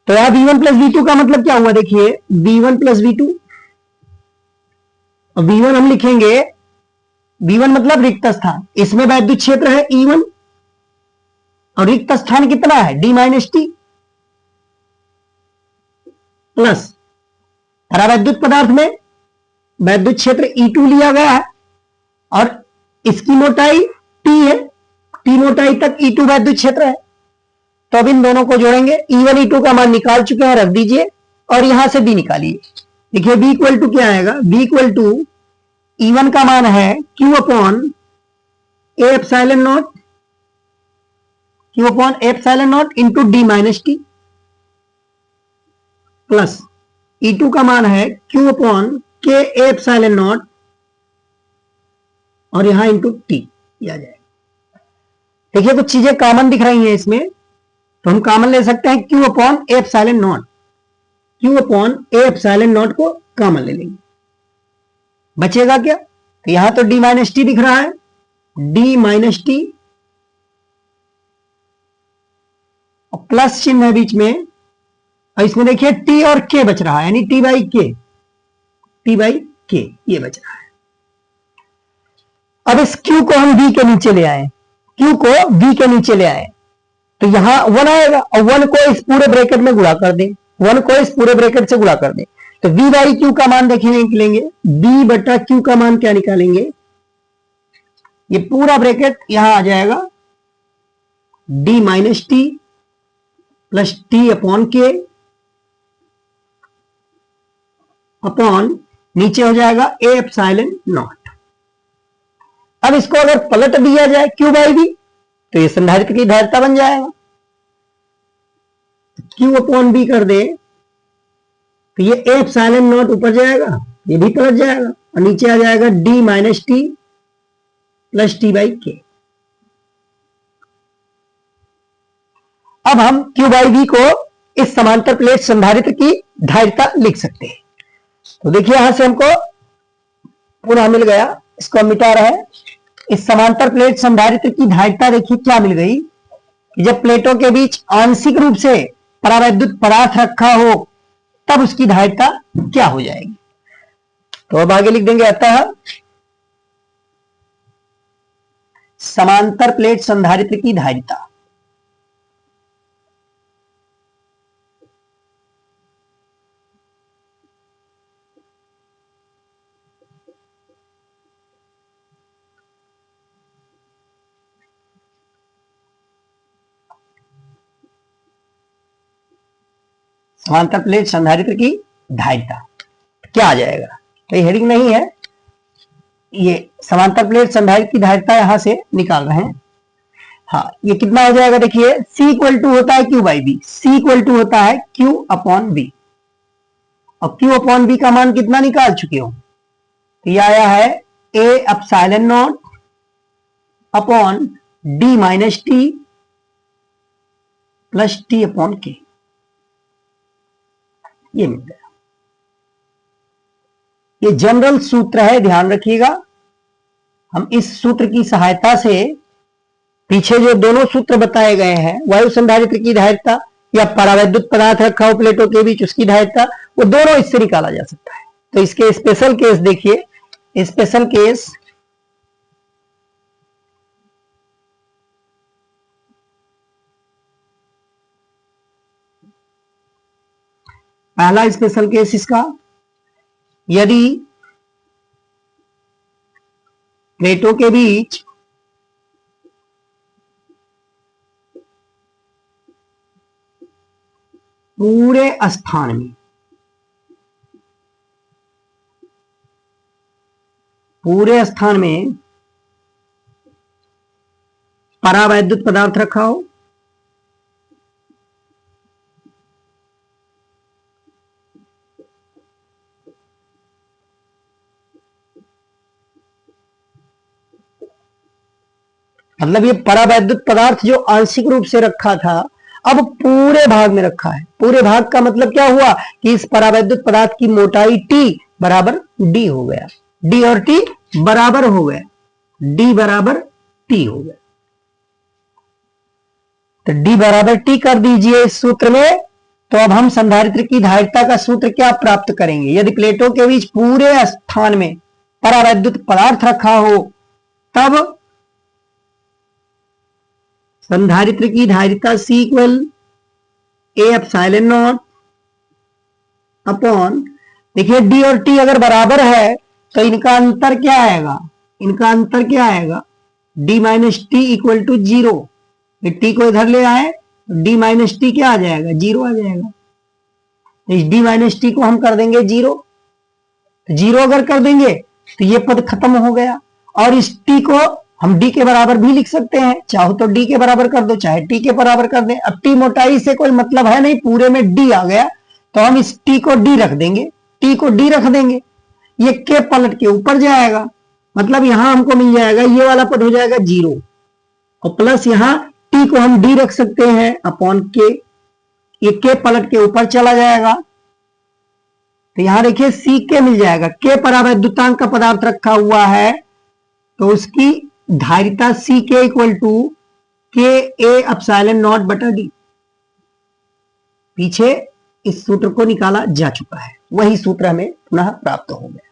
तो यहां V1 प्लस V2 का मतलब क्या हुआ, देखिए V1 प्लस V2, और V1 हम लिखेंगे, V1 मतलब रिक्त स्थान, इसमें वैद्युत क्षेत्र है E1 और रिक्त स्थान कितना है D माइनस टी, प्लस परावैद्युत पदार्थ में वैद्युत क्षेत्र E2 लिया गया है और इसकी मोटाई T है, T मोटाई तक E2 वैद्युत क्षेत्र है। तो अब इन दोनों को जोड़ेंगे, E1 E2 का मान निकाल चुके हैं, रख दीजिए और यहां से B निकालिए। देखिए B इक्वल टू क्या आएगा, B इक्वल टू E1 का मान है Q upon A epsilon not, Q upon A epsilon not into D minus T, plus E2 का मान है Q upon K A epsilon not और यहां इंटू टी आ जाएगा। देखिए कुछ चीजें कॉमन दिख रही हैं इसमें, तो हम कॉमन ले सकते हैं Q upon A epsilon not, Q upon A epsilon not को कॉमन ले लेंगे, बचेगा क्या, तो यहां तो D माइनस टी दिख रहा है, D माइनस टी और प्लस चिन्ह है बीच में, और इसमें देखिए T और K बच रहा है, यानी T बाई K ये बच रहा है। अब इस Q को हम V के नीचे ले आए, Q को V के नीचे ले आए तो यहां 1 आएगा और 1 को इस पूरे ब्रैकेट में गुणा कर दें, 1 को इस पूरे ब्रैकेट से गुणा कर दें तो V बाई Q का मान देखेंगे, निकलेंगे B बटा Q का मान क्या निकालेंगे, ये पूरा ब्रैकेट यहां आ जाएगा D minus T plus T upon K upon नीचे हो जाएगा A एप्सिलॉन नॉट। अब इसको अगर पलट दिया जाए Q बाई V तो ये संधारित्र की धारिता बन जाएगा, Q अपॉन B कर दे तो ये A एप्सिलॉन नॉट ऊपर जाएगा, ये भी पलट जाएगा और नीचे आ जाएगा D minus T plus T by K। अब हम Q बाई V को इस समांतर प्लेट संधारित्र की धारिता लिख सकते हैं। तो देखिए यहां से हमको पुनः मिल गया, इसको हम मिटा रहे हैं। इस समांतर प्लेट संधारित्र की धारिता देखिए क्या मिल गई कि जब प्लेटों के बीच आंशिक रूप से परावैद्युत पदार्थ रखा हो तब उसकी धारिता क्या हो जाएगी। तो अब आगे लिख देंगे, अतः समांतर प्लेट संधारित्र की धारिता समांतर प्लेट संधारित्र की धारिता क्या आ जाएगा, तो हेडिंग नहीं है, ये समांतर प्लेट संधारित्र की धारिता यहां से निकाल रहे हैं। हाँ, ये कितना हो जाएगा, देखिए C इक्वल टू होता है Q by B, C equal to होता है Q अपॉन B और Q अपॉन B का मान कितना निकाल चुके हो, तो ये आया है A epsilon not upon D minus T plus T upon K, ये मिल गया। ये जनरल सूत्र है, ध्यान रखिएगा। हम इस सूत्र की सहायता से पीछे जो दोनों सूत्र बताए गए हैं, वायु संधारित्र की धारिता या परावैद्युत पदार्थ रखा हो प्लेटों के बीच उसकी धारिता, वो दोनों इससे निकाला जा सकता है। तो इसके स्पेशल केस देखिए, स्पेशल केस पहला स्पेशल केस इसका, यदि प्लेटों के बीच पूरे स्थान में परावैद्युत पदार्थ रखा हो मतलब ये परावैद्युत पदार्थ जो आंशिक रूप से रखा था अब पूरे भाग में रखा है। पूरे भाग का मतलब क्या हुआ कि इस परावैद्युत पदार्थ की मोटाई T बराबर D हो गया, D और T बराबर हो गया, D बराबर T हो गया। तो D बराबर T कर दीजिए इस सूत्र में, तो अब हम संधारित्र की धारिता का सूत्र क्या प्राप्त करेंगे, यदि प्लेटों के बीच पूरे स्थान में परावैद्युत पदार्थ रखा हो तब संधारित्र की धारिता C equal A epsilon not upon, देखिए D और T अगर बराबर है तो इनका अंतर क्या आएगा, इनका अंतर क्या आएगा, D minus T equal to zero. T को इधर ले आए, डी माइनस टी क्या आ जाएगा, जीरो आ जाएगा। इस डी माइनस टी को हम कर देंगे जीरो, जीरो अगर कर देंगे तो ये पद खत्म हो गया। और इस टी को हम डी के बराबर भी लिख सकते हैं, चाहो तो डी के बराबर कर दो, चाहे टी के बराबर कर दें। अब टी मोटाई से कोई मतलब है नहीं, पूरे में डी आ गया तो हम इस टी को डी रख देंगे, टी को डी रख देंगे, ये के पलट के ऊपर जाएगा, मतलब यहां हमको मिल जाएगा ये वाला पद हो जाएगा जीरो, और प्लस यहां टी को हम डी रख सकते हैं अपॉन के, ये के पलट के ऊपर चला जाएगा। तो यहां देखिए सी के मिल जाएगा, के बराबर द्वितांक का पदार्थ रखा हुआ है तो उसकी धारिता सी के इक्वल टू के ए एप्सिलॉन नॉट बटा डी। पीछे इस सूत्र को निकाला जा चुका है, वही सूत्र हमें पुनः प्राप्त हो गया।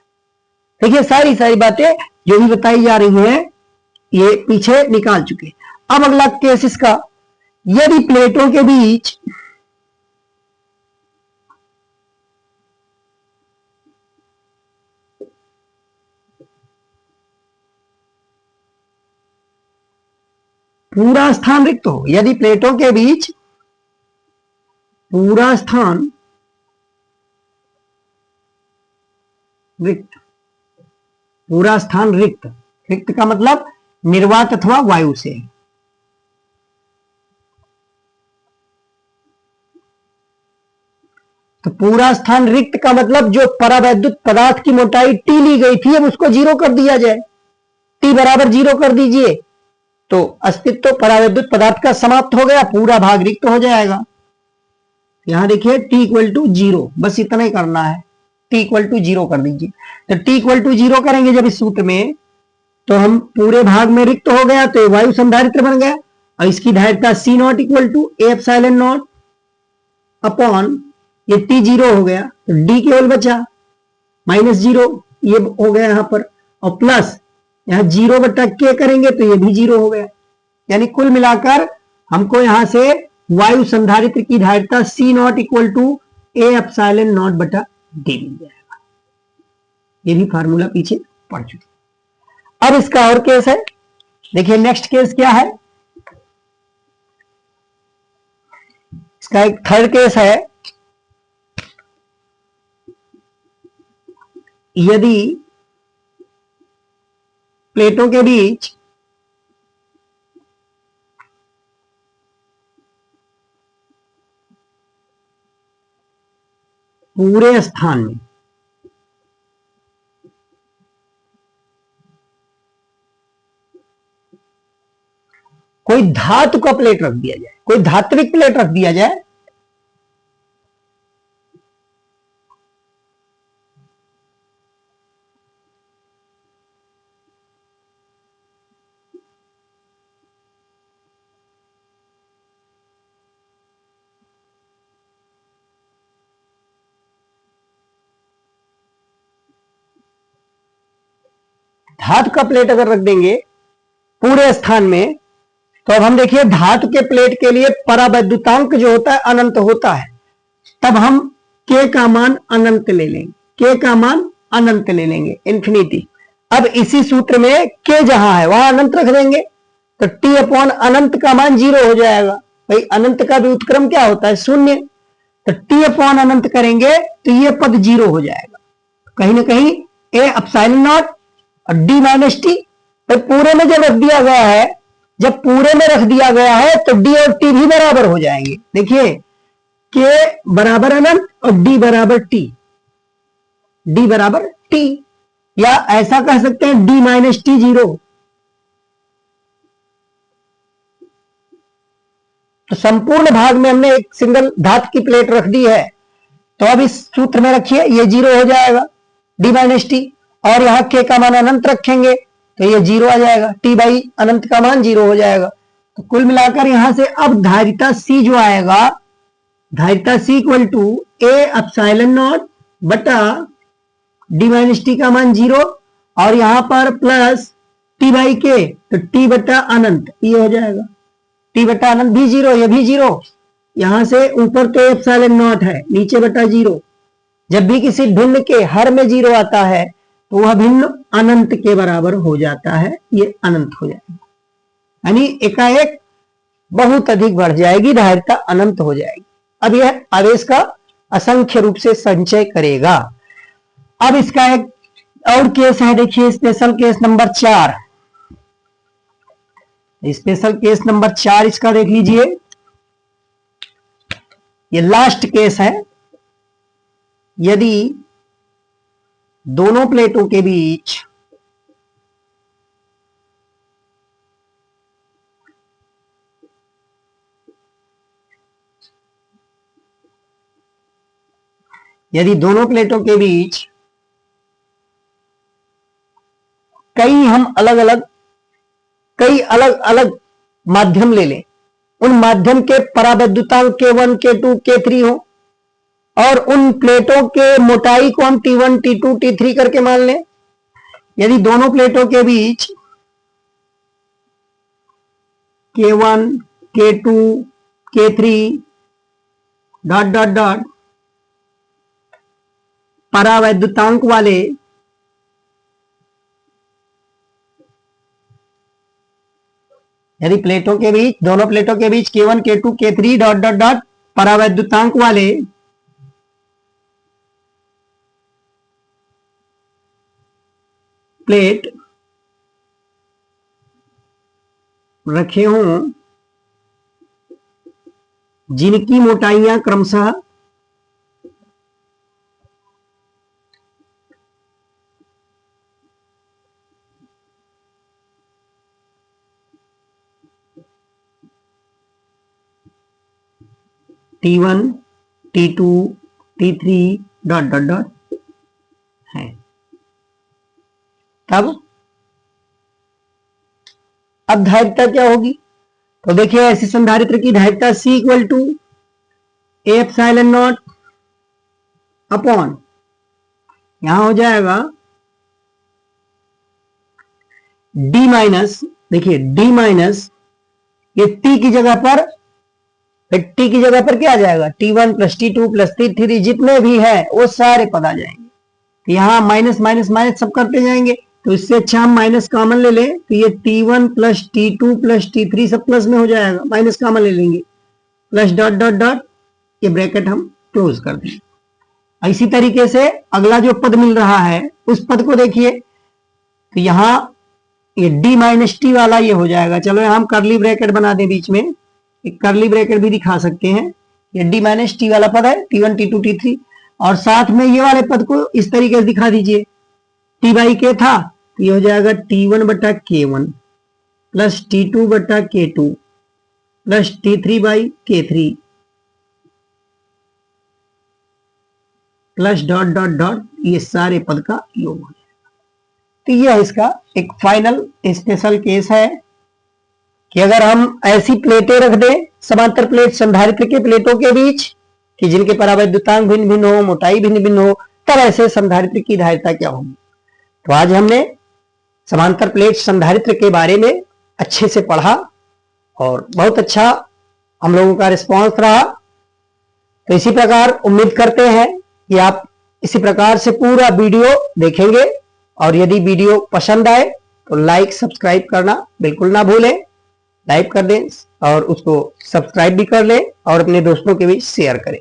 देखिए सारी सारी बातें जो भी बताई जा रही हैं ये पीछे निकाल चुके। अब अगला केस इसका, यदि प्लेटों के बीच पूरा स्थान रिक्त हो, यदि प्लेटों के बीच पूरा स्थान रिक्त, पूरा स्थान रिक्त, रिक्त का मतलब निर्वात अथवा वायु से, तो पूरा स्थान रिक्त का मतलब जो परावैद्युत पदार्थ की मोटाई टी ली गई थी अब उसको जीरो कर दिया जाए, टी बराबर जीरो कर दीजिए तो अस्तित्व परावैद्युत पदार्थ का समाप्त हो गया, पूरा भाग रिक्त हो जाएगा। यहां देखिए टी इक्वल टू जीरो, बस इतना ही करना है, टी इक्वल टू जीरो कर दीजिए। तो टी इक्वल टू जीरो करेंगे जब इस सूत्र में तो हम पूरे भाग में रिक्त हो गया तो वायु संधारित्र बन गया, और इसकी धारिता C not equal to A epsilon not upon ये टी जीरो हो गया तो डी केवल बचा माइनस जीरो, ये हो गया यहां पर, और प्लस यहां जीरो बटा के करेंगे तो ये भी जीरो हो गया। यानी कुल मिलाकर हमको यहां से वायु संधारित्र की धारिता C not equal to A epsilon not बटा डी मिल जाएगा। ये भी फार्मूला पीछे पढ़ चुके। अब इसका और केस है, देखिए नेक्स्ट केस क्या है, इसका एक थर्ड केस है, यदि प्लेटों के बीच पूरे स्थान में कोई धातु का प्लेट रख दिया जाए, कोई धात्विक प्लेट रख दिया जाए, धातु का प्लेट अगर रख देंगे पूरे स्थान में तो अब हम देखिए धातु के प्लेट के लिए परावैद्युतांक जो होता है अनंत होता है, तब हम के का मान अनंत ले लेंगे, के का मान अनंत ले लेंगे, इंफिनिटी। अब इसी सूत्र में के जहां है वहां अनंत रख देंगे तो टी अपॉन अनंत का मान जीरो हो जाएगा। भाई अनंत का भी उत्क्रम क्या होता है, शून्य, तो टी अपॉन अनंत करेंगे तो ये पद जीरो हो जाएगा। कहीं ना कहीं ए एप्सिलॉन नॉट और डी माइनस टी, पूरे में जब रख दिया गया है, जब पूरे में रख दिया गया है तो डी और टी भी बराबर हो जाएंगे। देखिए के बराबर अनंत और डी बराबर टी, डी बराबर टी, या ऐसा कह सकते हैं डी माइनस टी जीरो। तो संपूर्ण भाग में हमने एक सिंगल धातु की प्लेट रख दी है तो अब इस सूत्र में रखिए ये जीरो हो जाएगा, डी माइनस टी, और यहां के का मान अनंत रखेंगे तो ये जीरो आ जाएगा, टी बाई अनंत का मान जीरो हो जाएगा। तो कुल मिलाकर यहां से अब धारिता सी जो आएगा, धारिता C equal to A epsilon not बटा डी माइनस टी का मान जीरो, और यहां पर प्लस टी बाई के, तो टी बटा अनंत ये हो जाएगा, टी बटा अनंत भी जीरो, ये भी जीरो, यहां से ऊपर तो एप्सिलॉन नॉट है, नीचे बटा जीरो। जब भी किसी भिन्न के हर में जीरो आता है तो वह भिन्न अनंत के बराबर हो जाता है, ये अनंत हो जाएगा, यानी एकाएक बहुत अधिक बढ़ जाएगी, धारिता अनंत हो जाएगी। अब यह आवेश का असंख्य रूप से संचय करेगा। अब इसका एक और केस है, देखिए special case number 4। Special case number 4 इसका देख लीजिए, ये लास्ट केस है। यदि दोनों प्लेटों के बीच कई अलग अलग माध्यम ले लें, उन माध्यम के परावैद्युतांक K1 K2 K3 हो, और उन प्लेटों के मोटाई को हम T1 T2 T3 करके मान लें। यदि दोनों प्लेटों के बीच K1 K2 K3 dot dot dot परावैद्युतांक वाले दोनों प्लेटों के बीच K1 K2 K3 dot dot dot परावैद्युतांक वाले प्लेट रखे हों, जिनकी मोटाइयां क्रमशः T1 T2 T3 dot dot dot है। तब अब धारिता क्या होगी? तो देखिए ऐसे संधारित्र की धारिता C equal to epsilon not upon, यहां हो जाएगा D माइनस, देखिए D माइनस, ये T की जगह पर क्या आ जाएगा? T1 plus T2 plus T3 जितने भी है वो सारे पद आ जाएंगे। तो यहां माइनस माइनस माइनस सब करते जाएंगे, तो इससे अच्छा हम माइनस कॉमन ले लें, तो ये T1 plus T2 plus T3 सब प्लस में हो जाएगा, माइनस कॉमन ले लेंगे, प्लस डॉट डॉट डॉट, ये ब्रैकेट हम क्लोज कर दें। इसी तरीके से अगला जो पद मिल रहा है उस पद को देखिए, तो यहां ये D माइनस टी वाला ये हो जाएगा। चलो यहां हम करली ब्रैकेट बना दें, बीच में एक करली ब्रैकेट भी दिखा सकते हैं। ये D माइनस टी वाला पद है, T1 T2 T3, और साथ में ये वाले पद को इस तरीके से दिखा दीजिए, T बाई K था, तो ये हो जाएगा T1 बटा K1 प्लस T2 बटा K2 plus T3 by K3 plus dot dot dot, ये सारे पद का योग हो जाएगा। तो यह इसका एक फाइनल स्पेशल केस है कि अगर हम ऐसी प्लेटें रख दें, समांतर प्लेट संधारित्र के प्लेटों के बीच, कि जिनके परावैद्युतांक भिन्न भिन्न हो, मोटाई भिन्न भिन्न हो, तब ऐसे संधारित्र की धारिता क्या होगी। तो आज हमने समांतर प्लेट संधारित्र के बारे में अच्छे से पढ़ा और बहुत अच्छा हम लोगों का रिस्पांस रहा। तो इसी प्रकार उम्मीद करते हैं कि आप इसी प्रकार से पूरा वीडियो देखेंगे, और यदि वीडियो पसंद आए तो लाइक सब्सक्राइब करना बिल्कुल ना भूलें। लाइक कर दें और उसको सब्सक्राइब भी कर लें और अपने दोस्तों के बीच शेयर करें।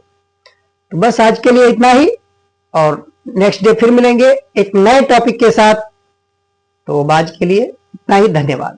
तो बस आज के लिए इतना ही, और नेक्स्ट डे फिर मिलेंगे एक नए टॉपिक के साथ। तो आज के लिए इतना ही, धन्यवाद।